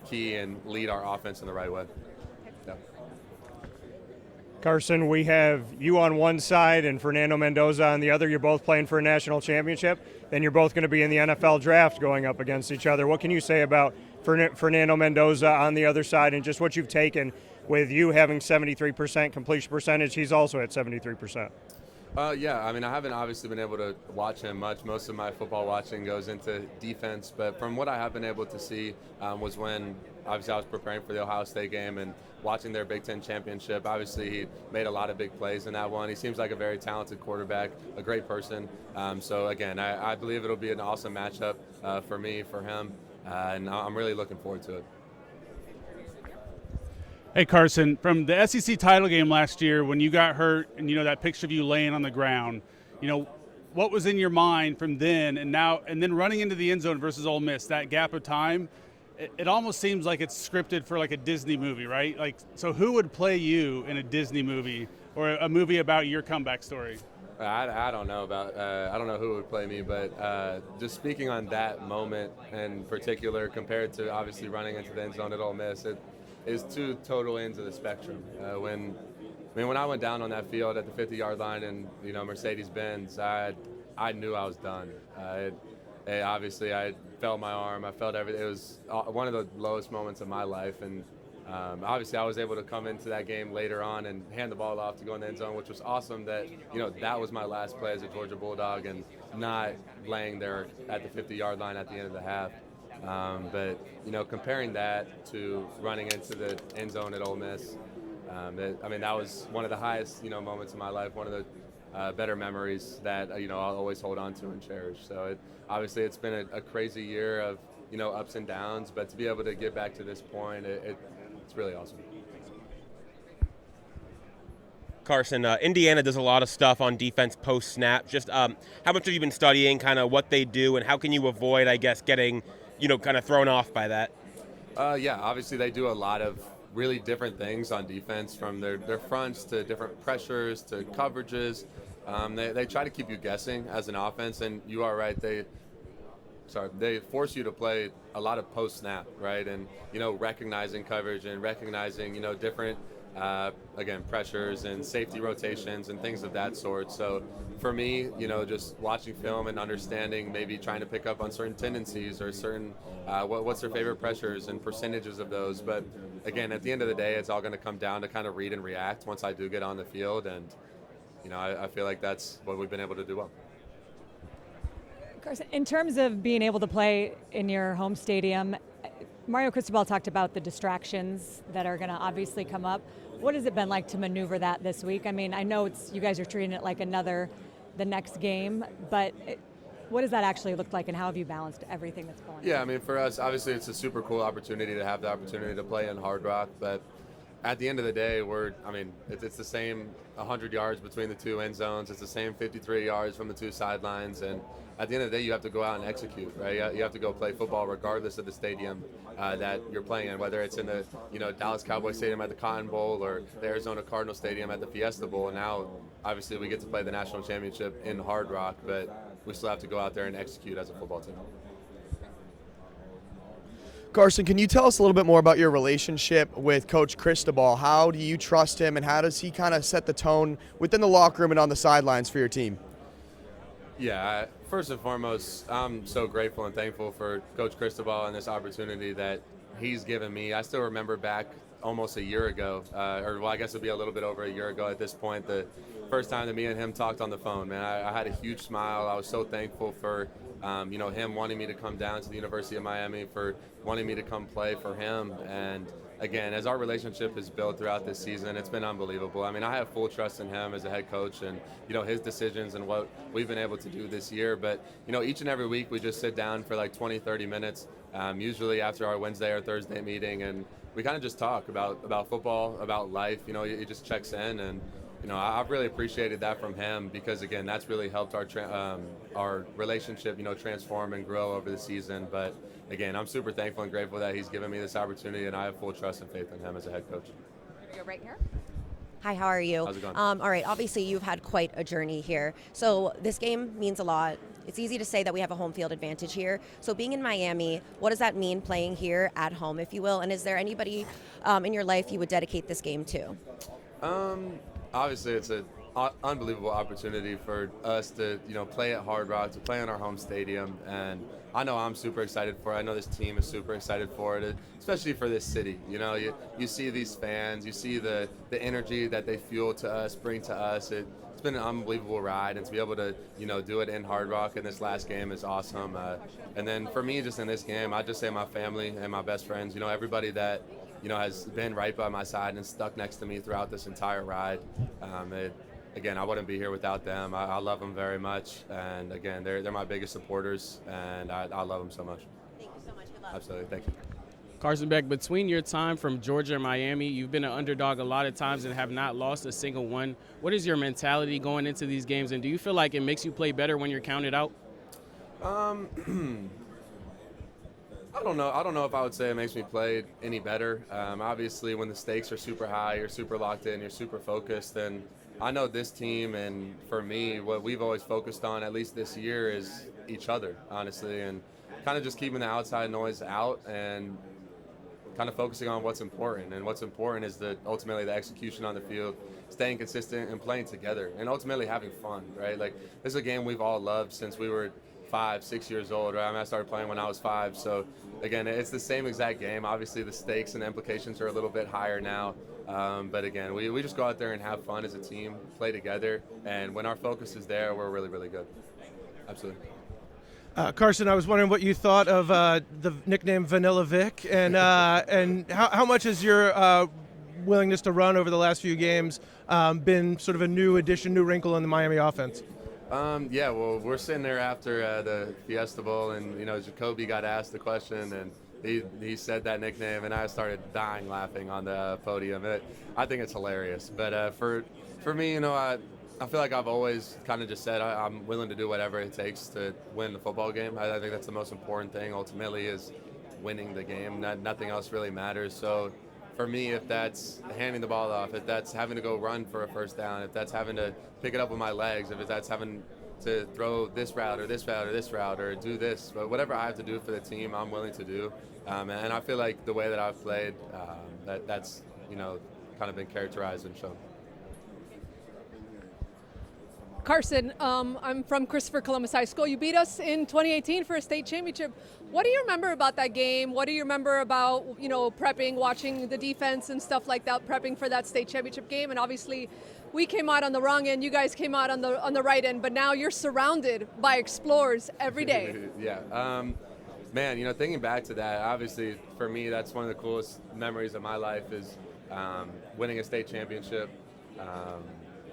key and lead our offense in the right way. Yeah. Carson, we have you on one side and Fernando Mendoza on the other. You're both playing for a national championship, and you're both going to be in the NFL draft going up against each other. What can you say about Fernando Mendoza on the other side and just what you've taken with you having 73% completion percentage? He's also at 73%. Yeah, I mean, I haven't obviously been able to watch him much. Most of my football watching goes into defense, but from what I have been able to see was when obviously I was preparing for the Ohio State game and watching their Big Ten championship. Obviously, he made a lot of big plays in that one. He seems like a very talented quarterback, a great person. So again, I believe it'll be an awesome matchup for me, for him, and I'm really looking forward to it. Hey, Carson, from the SEC title game last year when you got hurt and, that picture of you laying on the ground, what was in your mind from then and now, and then running into the end zone versus Ole Miss, that gap of time, it almost seems like it's scripted for like a Disney movie, right? Like, so who would play you in a Disney movie or a movie about your comeback story? I don't know about I don't know who would play me, but just speaking on that moment in particular compared to obviously running into the end zone at Ole Miss, it is two total ends of the spectrum. When I went down on that field at the 50-yard line and Mercedes-Benz, I knew I was done. Obviously, I felt my arm, I felt everything. It was one of the lowest moments of my life, and obviously I was able to come into that game later on and hand the ball off to go in the end zone, which was awesome. That that was my last play as a Georgia Bulldog, and not laying there at the 50-yard line at the end of the half. But comparing that to running into the end zone at Ole Miss, that was one of the highest moments of my life, one of the better memories that I'll always hold on to and cherish. So obviously it's been a crazy year of ups and downs, but to be able to get back to this point, it's really awesome. Carson, Indiana does a lot of stuff on defense post-snap. Just how much have you been studying kind of what they do, and how can you avoid, I guess, getting kind of thrown off by that? Yeah, obviously they do a lot of really different things on defense, from their fronts to different pressures to coverages. They try to keep you guessing as an offense, and you are right. They force you to play a lot of post-snap, right? And, recognizing coverage and recognizing, different, again, pressures and safety rotations and things of that sort. So for me, just watching film and understanding, maybe trying to pick up on certain tendencies or certain, what's their favorite pressures and percentages of those. But again, at the end of the day, it's all going to come down to kind of read and react once I do get on the field. And, I feel like that's what we've been able to do well. Carson, in terms of being able to play in your home stadium, Mario Cristobal talked about the distractions that are going to obviously come up. What has it been like to maneuver that this week? I mean, I know you guys are treating it like the next game, but what does that actually look like, and how have you balanced everything that's going on? Yeah, for us, obviously it's a super cool opportunity to have the opportunity to play in Hard Rock, but at the end of the day, it's the same 100 yards between the two end zones. It's the same 53 yards from the two sidelines, and at the end of the day, you have to go out and execute, right? You have to go play football regardless of the stadium that you're playing in, whether it's in the Dallas Cowboys Stadium at the Cotton Bowl or the Arizona Cardinal Stadium at the Fiesta Bowl. And now, obviously, we get to play the national championship in Hard Rock, but we still have to go out there and execute as a football team. Carson, can you tell us a little bit more about your relationship with Coach Cristobal? How do you trust him, and how does he kind of set the tone within the locker room and on the sidelines for your team? Yeah, first and foremost, I'm so grateful and thankful for Coach Cristobal and this opportunity that he's given me. I still remember back almost a year ago, I guess it'll be a little bit over a year ago at this point, the first time that me and him talked on the phone, man. I had a huge smile. I was so thankful for him wanting me to come down to the University of Miami, for wanting me to come play for him. And again, as our relationship has built throughout this season, it's been unbelievable. I have full trust in him as a head coach and, his decisions and what we've been able to do this year. But, each and every week we just sit down for like 20, 30 minutes, usually after our Wednesday or Thursday meeting, and we kind of just talk about football, about life. He just checks in, and I've really appreciated that from him, because again, that's really helped our relationship, transform and grow over the season. But again, I'm super thankful and grateful that he's given me this opportunity, and I have full trust and faith in him as a head coach. Go right here. Hi, how are you? How's it going? All right, obviously you've had quite a journey here. So this game means a lot. It's easy to say that we have a home field advantage here. So being in Miami, what does that mean playing here at home, if you will? And is there anybody in your life you would dedicate this game to? Obviously, it's an unbelievable opportunity for us to, play at Hard Rock, to play in our home stadium, and I know I'm super excited for it. I know this team is super excited for it, especially for this city. You see these fans, you see the energy that they fuel to us, bring to us. It's been an unbelievable ride, and to be able to, do it in Hard Rock in this last game is awesome. And then for me, just in this game, I just say my family and my best friends, everybody that, has been right by my side and stuck next to me throughout this entire ride. Again, I wouldn't be here without them. I love them very much, and again, they're my biggest supporters, and I love them so much. Thank you so much. Good luck. Absolutely, thank you. Carson Beck, between your time from Georgia and Miami, you've been an underdog a lot of times and have not lost a single one. What is your mentality going into these games, and do you feel like it makes you play better when you're counted out? I don't know. I don't know if I would say it makes me play any better. Obviously, when the stakes are super high, you're super locked in, you're super focused, and I know this team, and for me, what we've always focused on, at least this year, is each other, honestly, and kind of just keeping the outside noise out and kind of focusing on what's important. And what's important is ultimately the execution on the field, staying consistent and playing together, and ultimately having fun, right? Like, this is a game we've all loved since we were 5, 6 years old, right? I started playing when I was 5. So again, it's the same exact game. Obviously, the stakes and the implications are a little bit higher now. But again, we just go out there and have fun as a team, play together, and when our focus is there, we're really, really good. Absolutely. Carson, I was wondering what you thought of the nickname Vanilla Vic, and how much has your willingness to run over the last few games been sort of a new addition, new wrinkle in the Miami offense? Yeah, well, we're sitting there after the Fiesta Bowl, and Jacoby got asked the question, and he said that nickname, and I started dying laughing on the podium. I think it's hilarious. But for me, I feel like I've always kind of just said I'm willing to do whatever it takes to win the football game. I think that's the most important thing. Ultimately, is winning the game. Nothing else really matters. So for me, if that's handing the ball off, if that's having to go run for a first down, if that's having to pick it up with my legs, if that's having to throw this route or this route or this route or do this, but whatever I have to do for the team, I'm willing to do. And I feel like the way that I've played, that's kind of been characterized and shown. Carson, I'm from Christopher Columbus High School. You beat us in 2018 for a state championship. What do you remember about that game? What do you remember about, prepping, watching the defense and stuff like that, prepping for that state championship game? And obviously, we came out on the wrong end, you guys came out on the right end, but now you're surrounded by explorers every day. Yeah. Man, thinking back to that, obviously, for me, that's one of the coolest memories of my life is winning a state championship.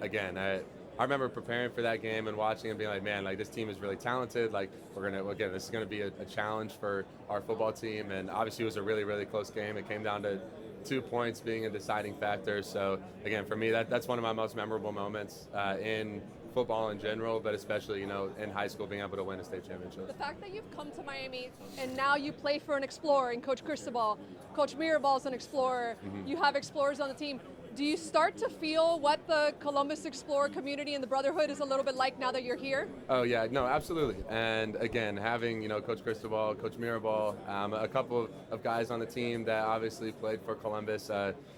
Again, I remember preparing for that game and watching and being like, man, like this team is really talented. Like this is gonna be a challenge for our football team. And obviously it was a really, really close game. It came down to 2 points being a deciding factor. So again, for me, that's one of my most memorable moments in football in general, but especially, in high school, being able to win a state championship. The fact that you've come to Miami and now you play for an Explorer and Coach Cristobal, Coach Mirabal's an Explorer, you have Explorers on the team. Do you start to feel what the Columbus Explorer community and the brotherhood is a little bit like now that you're here? Oh yeah, no, absolutely. And again, having Coach Cristobal, Coach Mirabal, a couple of guys on the team that obviously played for Columbus.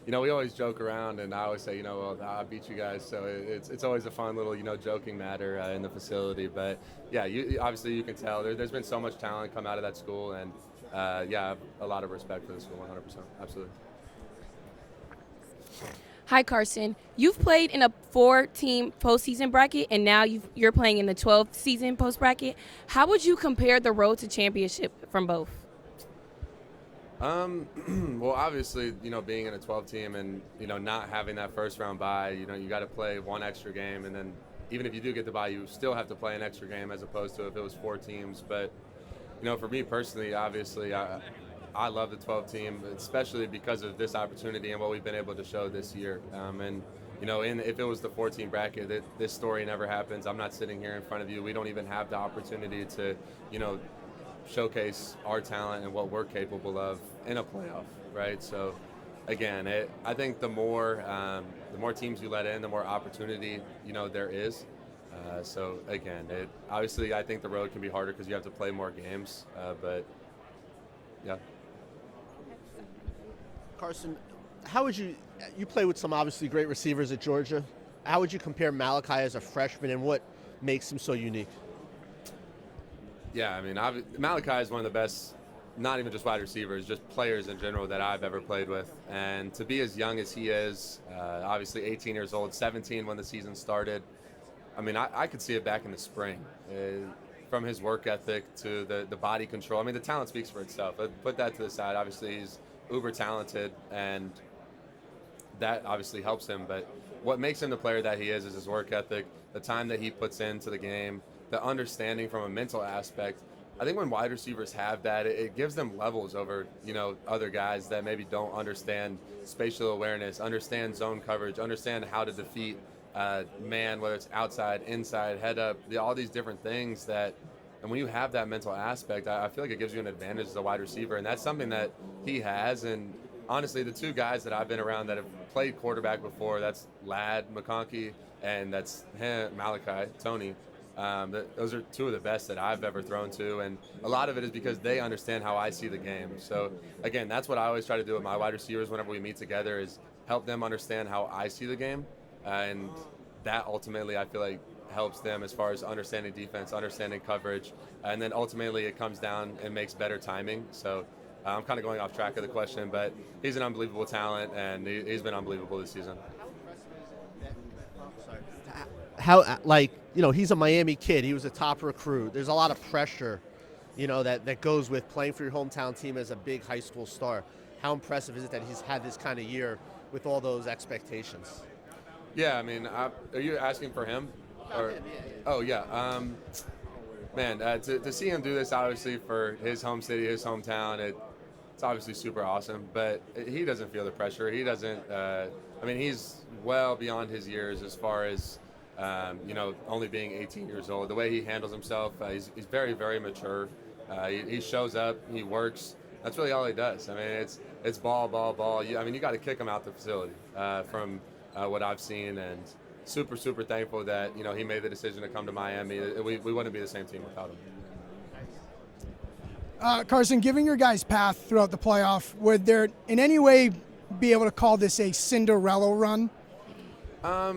We always joke around, and I always say, well, I beat you guys, so it's always a fun little joking matter in the facility. But yeah, obviously you can tell there's been so much talent come out of that school, and yeah, I have a lot of respect for the school, 100%, absolutely. Hi, Carson. You've played in a 4-team postseason bracket, and now you're playing in the 12-season post bracket. How would you compare the road to championship from both? Well, obviously, being in a 12-team and, not having that first-round bye, you got to play one extra game, and then even if you do get the bye, you still have to play an extra game as opposed to if it was 4 teams. But, for me personally, obviously, I love the 12 team, especially because of this opportunity and what we've been able to show this year. If it was the 14 bracket, this story never happens. I'm not sitting here in front of you. We don't even have the opportunity to, showcase our talent and what we're capable of in a playoff, right? So, again, I think the more teams you let in, the more opportunity, there is. So, again, obviously I think the road can be harder because you have to play more games, but yeah. Carson, how would you play with some obviously great receivers at Georgia? how would you compare Malachi as a freshman, and what makes him so unique? Yeah, I mean, Malachi is one of the best, not even just wide receivers, just players in general that I've ever played with. And to be as young as he is, obviously 18 years old, 17 when the season started, I mean, I could see it back in the spring. From his work ethic to the body control. I mean, the talent speaks for itself. But put that to the side. Obviously, he's uber talented, and that obviously helps him. But what makes him the player that he is his work ethic, the time that he puts into the game, the understanding from a mental aspect. I think when wide receivers have that, it gives them levels over, other guys that maybe don't understand spatial awareness, understand zone coverage, understand how to defeat man, whether it's outside, inside, head up, all these different things and when you have that mental aspect, I feel like it gives you an advantage as a wide receiver, and that's something that he has. And honestly, the two guys that I've been around that have played quarterback before, that's Ladd McConkey, and that's him, Malachi, Tony. Those are two of the best that I've ever thrown to, and a lot of it is because they understand how I see the game. So again, that's what I always try to do with my wide receivers whenever we meet together, is help them understand how I see the game, and that ultimately I feel like helps them as far as understanding defense, understanding coverage, and then ultimately it comes down and makes better timing. So I'm kind of going off track of the question, but he's an unbelievable talent, and he's been unbelievable this season. He's a Miami kid. He was a top recruit. There's a lot of pressure, that goes with playing for your hometown team as a big high school star. How impressive is it that he's had this kind of year with all those expectations? Yeah, I mean, are you asking for him? Oh, yeah. Man, to see him do this, obviously, for his home city, his hometown, it's obviously super awesome. But he doesn't feel the pressure. He doesn't, he's well beyond his years as far as, only being 18 years old. The way he handles himself, he's very, very mature. He shows up, he works. That's really all he does. I mean, it's ball, ball, ball. You got to kick him out the facility from what I've seen, and super, super thankful that, he made the decision to come to Miami. We wouldn't be the same team without him. Carson, given your guys' path throughout the playoff, would there in any way be able to call this a Cinderella run? I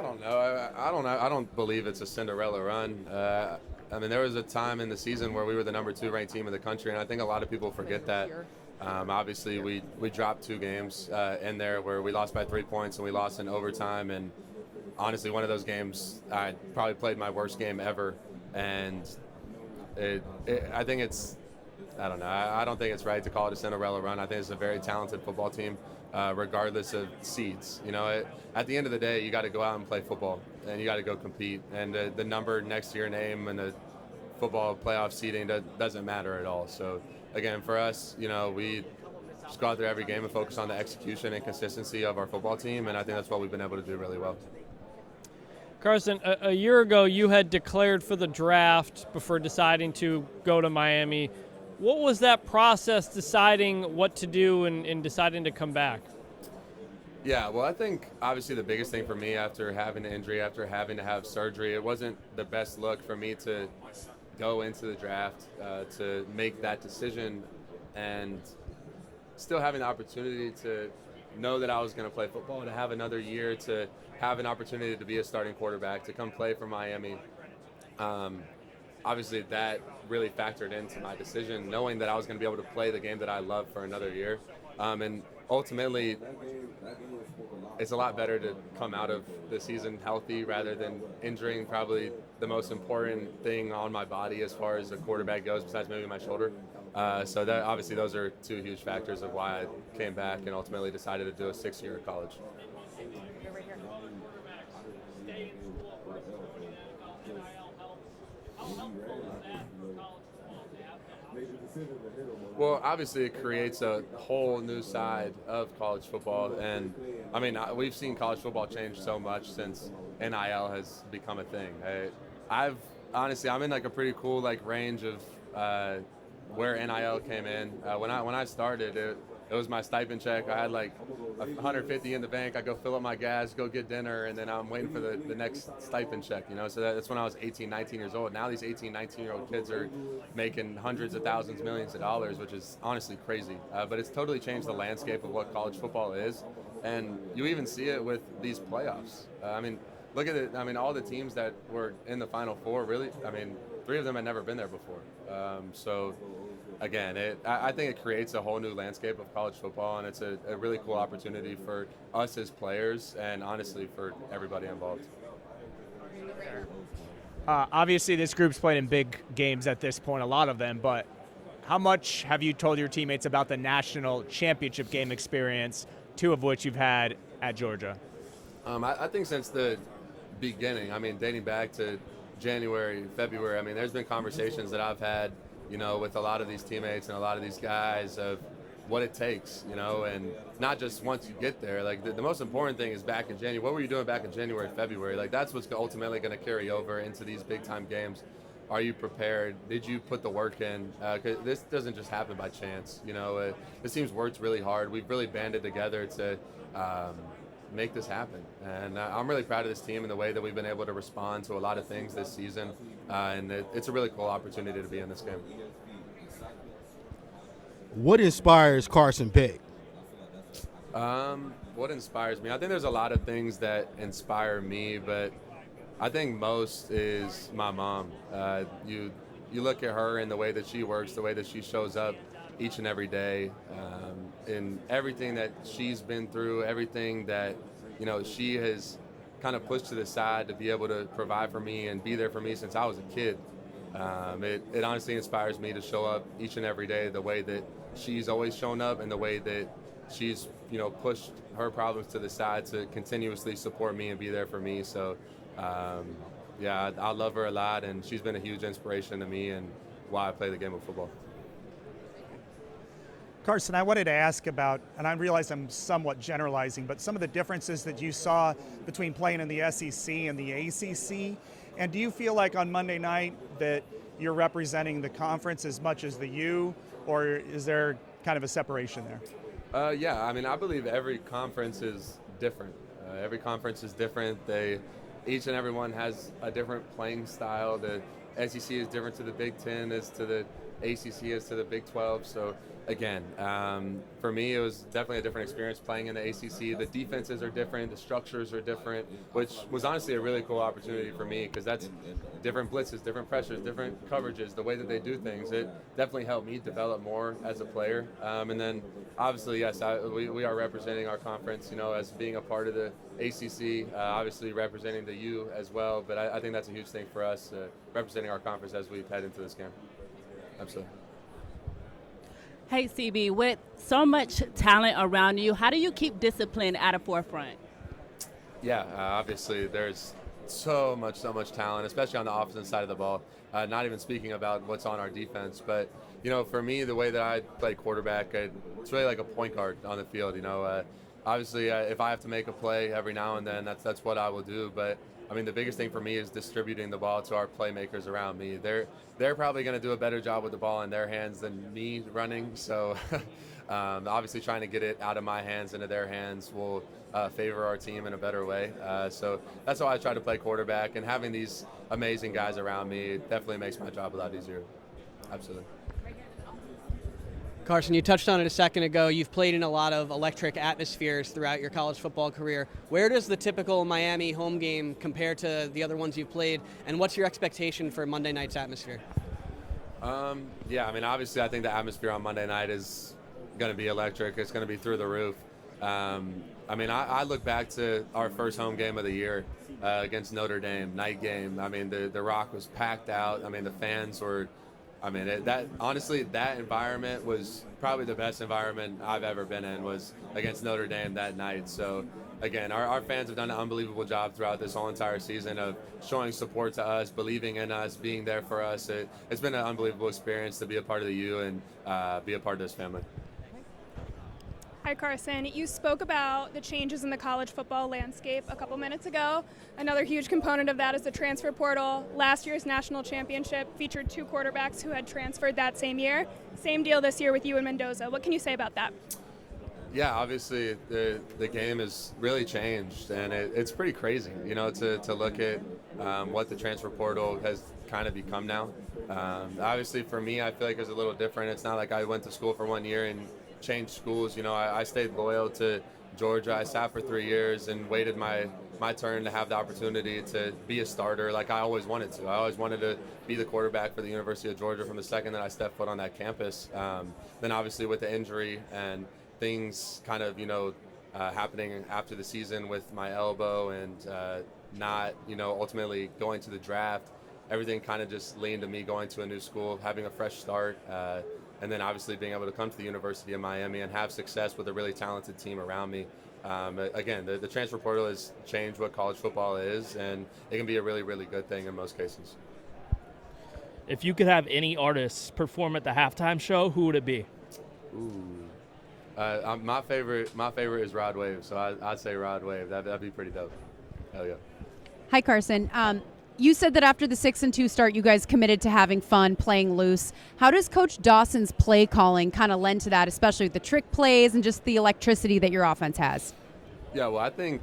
don't know. I don't believe it's a Cinderella run. There was a time in the season where we were the number 2 ranked team in the country, and I think a lot of people forget that. Obviously, we dropped 2 games in there where we lost by 3 points, and we lost in overtime. And honestly, one of those games, I probably played my worst game ever. And I think I don't know. I don't think it's right to call it a Cinderella run. I think it's a very talented football team, regardless of seeds. At the end of the day, you got to go out and play football, and you got to go compete. And the number next to your name and the football playoff seeding doesn't matter at all. So again, for us, we just go out there every game and focus on the execution and consistency of our football team, and I think that's what we've been able to do really well. Carson, a year ago you had declared for the draft before deciding to go to Miami. What was that process deciding what to do and deciding to come back? Yeah, well, I think obviously the biggest thing for me after having an injury, after having to have surgery, it wasn't the best look for me to go into the draft to make that decision, and still having the opportunity to know that I was going to play football, to have another year, to have an opportunity to be a starting quarterback, to come play for Miami. Obviously, that really factored into my decision, knowing that I was going to be able to play the game that I love for another year. And ultimately, it's a lot better to come out of the season healthy rather than injuring probably the most important thing on my body as far as a quarterback goes, besides maybe my shoulder. So that, obviously those are 2 huge factors of why I came back and ultimately decided to do a 6-year at college. Well, obviously it creates a whole new side of college football, and we've seen college football change so much since NIL has become a thing. I'm in like a pretty cool range of where NIL came in. When I started, it was my stipend check. I had like $150 in the bank. I go fill up my gas, go get dinner, and then I'm waiting for the next stipend check. So that's when I was 18, 19 years old. Now these 18, 19-year-old kids are making hundreds of thousands, millions of dollars, which is honestly crazy. But it's totally changed the landscape of what college football is. And you even see it with these playoffs. Look at it. All the teams that were in the Final Four, really, 3 of them had never been there before. So, again, I think it creates a whole new landscape of college football, and it's a really cool opportunity for us as players and, honestly, for everybody involved. Obviously, this group's played in big games at this point, a lot of them, but how much have you told your teammates about the national championship game experience, 2 of which you've had at Georgia? I think since the beginning, dating back to January, February, there's been conversations that I've had, with a lot of these teammates and a lot of these guys of what it takes, and not just once you get there. Like, the most important thing is back in January. What were you doing back in January, February? Like, that's what's ultimately going to carry over into these big-time games. Are you prepared? Did you put the work in? 'Cause this doesn't just happen by chance. This team's worked really hard. We've really banded together to make this happen. And I'm really proud of this team and the way that we've been able to respond to a lot of things this season. And it's a really cool opportunity to be in this game. What inspires Carson Beck? What inspires me? I think there's a lot of things that inspire me, but I think most is my mom. You look at her and the way that she works, the way that she shows up each and every day, in everything that she's been through, everything that she has kind of pushed to the side to be able to provide for me and be there for me since I was a kid. It honestly inspires me to show up each and every day the way that she's always shown up and the way that she's pushed her problems to the side to continuously support me and be there for me. So I love her a lot, and she's been a huge inspiration to me and why I play the game of football. Carson, I wanted to ask about, and I realize I'm somewhat generalizing, but some of the differences that you saw between playing in the SEC and the ACC. And do you feel like on Monday night that you're representing the conference as much as the U, or is there kind of a separation there? I believe every conference is different. Every conference is different. Each and every one has a different playing style. The SEC is different to the Big Ten as to the ACC as to the Big 12. So again, for me, it was definitely a different experience playing in the ACC. The defenses are different, the structures are different, which was honestly a really cool opportunity for me because that's different blitzes, different pressures, different coverages, the way that they do things. It definitely helped me develop more as a player. And then obviously, yes, we are representing our conference, as being a part of the ACC, obviously representing the U as well. But I think that's a huge thing for us, representing our conference as we head into this game. Absolutely. Hey, CB, with so much talent around you, how do you keep discipline at a forefront? Yeah, obviously there's so much talent, especially on the offensive side of the ball. Not even speaking about what's on our defense, but for me, the way that I play quarterback, it's really like a point guard on the field. Obviously, if I have to make a play every now and then, that's what I will do. But the biggest thing for me is distributing the ball to our playmakers around me. They're probably going to do a better job with the ball in their hands than me running. So obviously trying to get it out of my hands into their hands will favor our team in a better way. So that's how I try to play quarterback. And having these amazing guys around me definitely makes my job a lot easier. Absolutely. Carson, you touched on it a second ago. You've played in a lot of electric atmospheres throughout your college football career. Where does the typical Miami home game compare to the other ones you've played, and what's your expectation for Monday night's atmosphere? Obviously I think the atmosphere on Monday night is going to be electric. It's going to be through the roof. I look back to our first home game of the year against Notre Dame, night game. The Rock was packed out. The fans were... that environment was probably the best environment I've ever been in, was against Notre Dame that night. So, again, our fans have done an unbelievable job throughout this whole entire season of showing support to us, believing in us, being there for us. It's been an unbelievable experience to be a part of the U and be a part of this family. Hi, Carson. You spoke about the changes in the college football landscape a couple minutes ago. Another huge component of that is the transfer portal. Last year's national championship featured 2 quarterbacks who had transferred that same year. Same deal this year with you and Mendoza. What can you say about that? Yeah, obviously the game has really changed, and it's pretty crazy, to look at what the transfer portal has kind of become now. Obviously, for me, I feel like it's a little different. It's not like I went to school for 1 year and changed schools. I stayed loyal to Georgia, I sat for 3 years and waited my turn to have the opportunity to be a starter like I always wanted to. I always wanted to be the quarterback for the University of Georgia from the second that I stepped foot on that campus. Then obviously with the injury and things kind of, happening after the season with my elbow and not, ultimately going to the draft, everything kind of just leaned to me going to a new school, having a fresh start, and then obviously being able to come to the University of Miami and have success with a really talented team around me. Again, the transfer portal has changed what college football is, and it can be a really, really good thing in most cases. If you could have any artists perform at the halftime show, who would it be? My favorite is Rod Wave, so I'd say Rod Wave. That'd be pretty dope. Hell yeah. Hi, Carson. You said that after the 6-2 start, you guys committed to having fun, playing loose. How does Coach Dawson's play calling kind of lend to that, especially with the trick plays and just the electricity that your offense has? Yeah, well, I think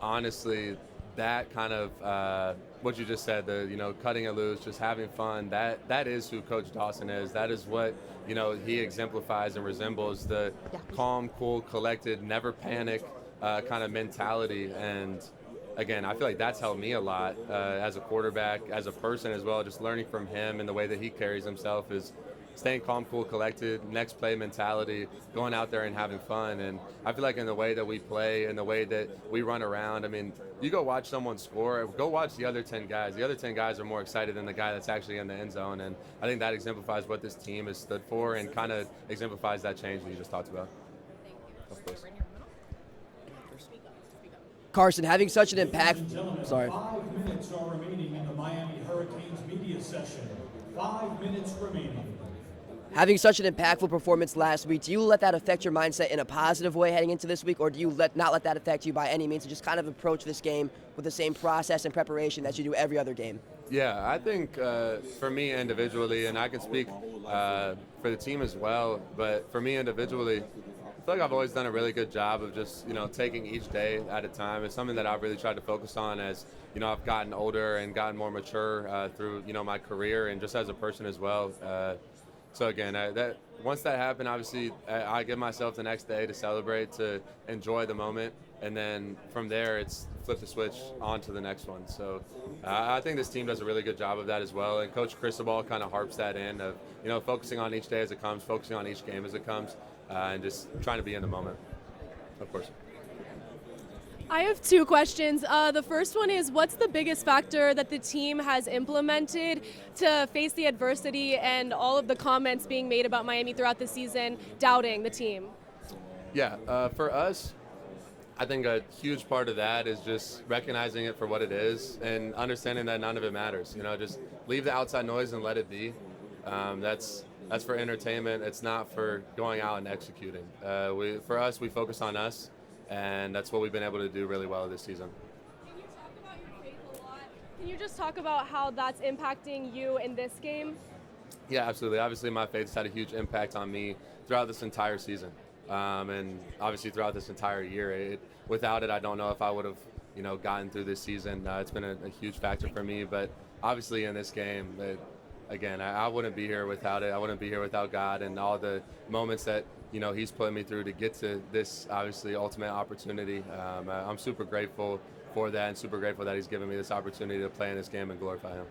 honestly that kind of what you just said, the cutting it loose, just having fun. That is who Coach Dawson is. That is what he exemplifies and resembles, the calm, cool, collected, never panic kind of mentality. And again, I feel like that's helped me a lot as a quarterback, as a person as well. Just learning from him and the way that he carries himself is staying calm, cool, collected, next play mentality, going out there and having fun. And I feel like in the way that we play and the way that we run around, I mean, you go watch someone score, go watch the other 10 guys. The other 10 guys are more excited than the guy that's actually in the end zone. And I think that exemplifies what this team has stood for and kind of exemplifies that change that you just talked about. Of course. Carson, having such an impact. Sorry. 5 minutes are remaining in the Miami Hurricanes media session. 5 minutes remaining. Having such an impactful performance last week, do you let that affect your mindset in a positive way heading into this week, or do you not let that affect you by any means and just kind of approach this game with the same process and preparation that you do every other game? Yeah, I think for me individually, and I can speak for the team as well, but for me individually, I feel like I've always done a really good job of just, taking each day at a time. It's something that I've really tried to focus on as, I've gotten older and gotten more mature through, my career and just as a person as well. So again, once that happened, obviously, I give myself the next day to celebrate, to enjoy the moment, and then from there, it's flip the switch on to the next one. So I think this team does a really good job of that as well, and Coach Cristobal kind of harps that in of, focusing on each day as it comes, focusing on each game as it comes, and just trying to be in the moment, of course. I have two questions. The first one is, what's the biggest factor that the team has implemented to face the adversity and all of the comments being made about Miami throughout the season, doubting the team? Yeah, for us, I think a huge part of that is just recognizing it for what it is and understanding that none of it matters. Just leave the outside noise and let it be. That's for entertainment. It's not for going out and executing. For us, we focus on us. And that's what we've been able to do really well this season. Can you talk about your faith a lot? Can you just talk about how that's impacting you in this game? Yeah, absolutely. Obviously, my faith's had a huge impact on me throughout this entire season, and obviously throughout this entire year. Without it, I don't know if I would have, gotten through this season. It's been a huge factor for me. But obviously, in this game, again, I wouldn't be here without it. I wouldn't be here without God and all the moments that he's put me through to get to this, obviously, ultimate opportunity. I'm super grateful for that and super grateful that he's given me this opportunity to play in this game and glorify him.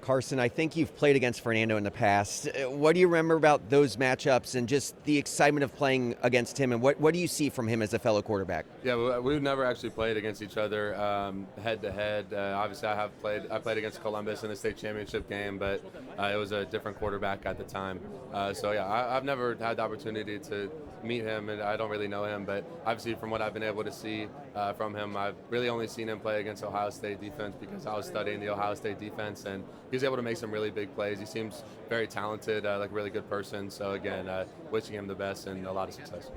Carson, I think you've played against Fernando in the past. What do you remember about those matchups and just the excitement of playing against him, and what do you see from him as a fellow quarterback? Yeah, we've never actually played against each other head-to-head. Obviously, I played against Columbus in the state championship game, but it was a different quarterback at the time. So, yeah, I've never had the opportunity to meet him, and I don't really know him, but obviously from what I've been able to see from him, I've really only seen him play against Ohio State defense because I was studying the Ohio State defense, and he was able to make some really big plays. He seems very talented, like a really good person. So again, wishing him the best and a lot of success.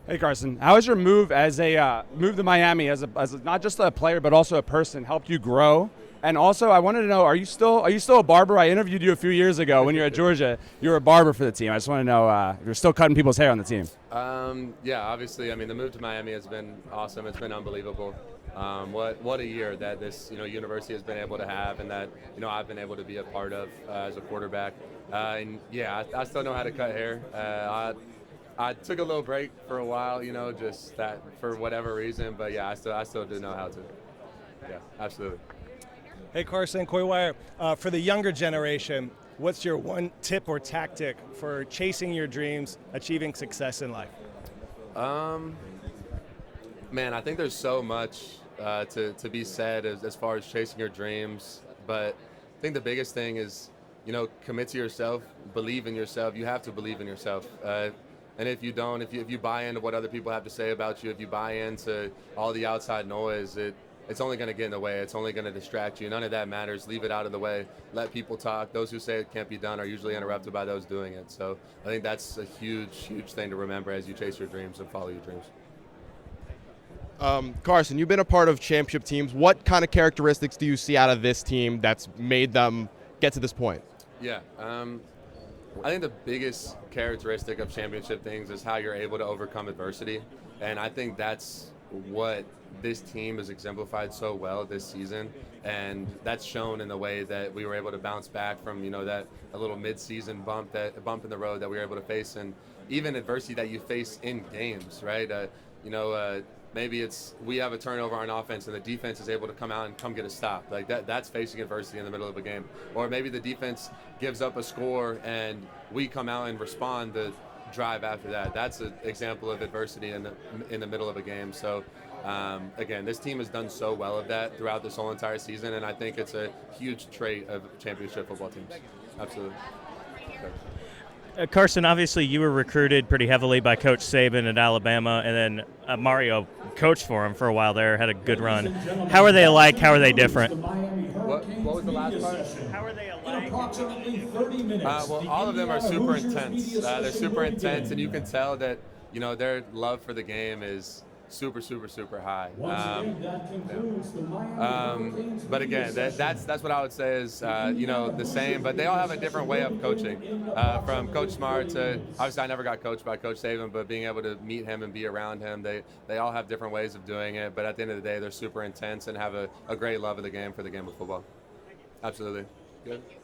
Hey Carson, how has your move as a move to Miami as not just a player but also a person helped you grow? And also, I wanted to know, are you still a barber? I interviewed you a few years ago when you were at Georgia. You were a barber for the team. I just want to know if you're still cutting people's hair on the team. Yeah, obviously. I mean, the move to Miami has been awesome. It's been unbelievable. What a year that this university has been able to have, and that I've been able to be a part of as a quarterback. And yeah, I still know how to cut hair. I took a little break for a while, just that for whatever reason. But yeah, I still do know how to. Yeah, absolutely. Hey Carson, Coy Wire. For the younger generation, what's your one tip or tactic for chasing your dreams, achieving success in life? Man, I think there's so much to be said as far as chasing your dreams. But I think the biggest thing is, commit to yourself, believe in yourself. You have to believe in yourself. And if you don't, if you buy into what other people have to say about you, if you buy into all the outside noise, it's only going to get in the way. It's only going to distract you. None of that matters. Leave it out of the way. Let people talk. Those who say it can't be done are usually interrupted by those doing it. So I think that's a huge, huge thing to remember as you chase your dreams and follow your dreams. Carson, you've been a part of championship teams. What kind of characteristics do you see out of this team that's made them get to this point? Yeah. I think the biggest characteristic of championship things is how you're able to overcome adversity. And I think that's what this team has exemplified so well this season. And that's shown in the way that we were able to bounce back from, that a little mid-season bump in the road that we were able to face, and even adversity that you face in games, right? Maybe it's we have a turnover on offense and the defense is able to come out and come get a stop. Like that's facing adversity in the middle of a game. Or maybe the defense gives up a score and we come out and respond to drive after that. That's an example of adversity in the middle of a game. So again, this team has done so well of that throughout this whole entire season, and I think it's a huge trait of championship football teams. Absolutely. Carson, obviously you were recruited pretty heavily by Coach Saban at Alabama, and then Mario coached for him for a while there, had a good run. How are they alike? How are they different? What was the last part? How are they alike? Well, all of them are super intense. They're super intense, and you can tell that their love for the game is super, super, super high. But again, that's what I would say is the same. But they all have a different way of coaching. From Coach Smart to obviously I never got coached by Coach Saban, but being able to meet him and be around him, they all have different ways of doing it. But at the end of the day, they're super intense and have a great love of the game for the game of football. Absolutely. Good. Yeah.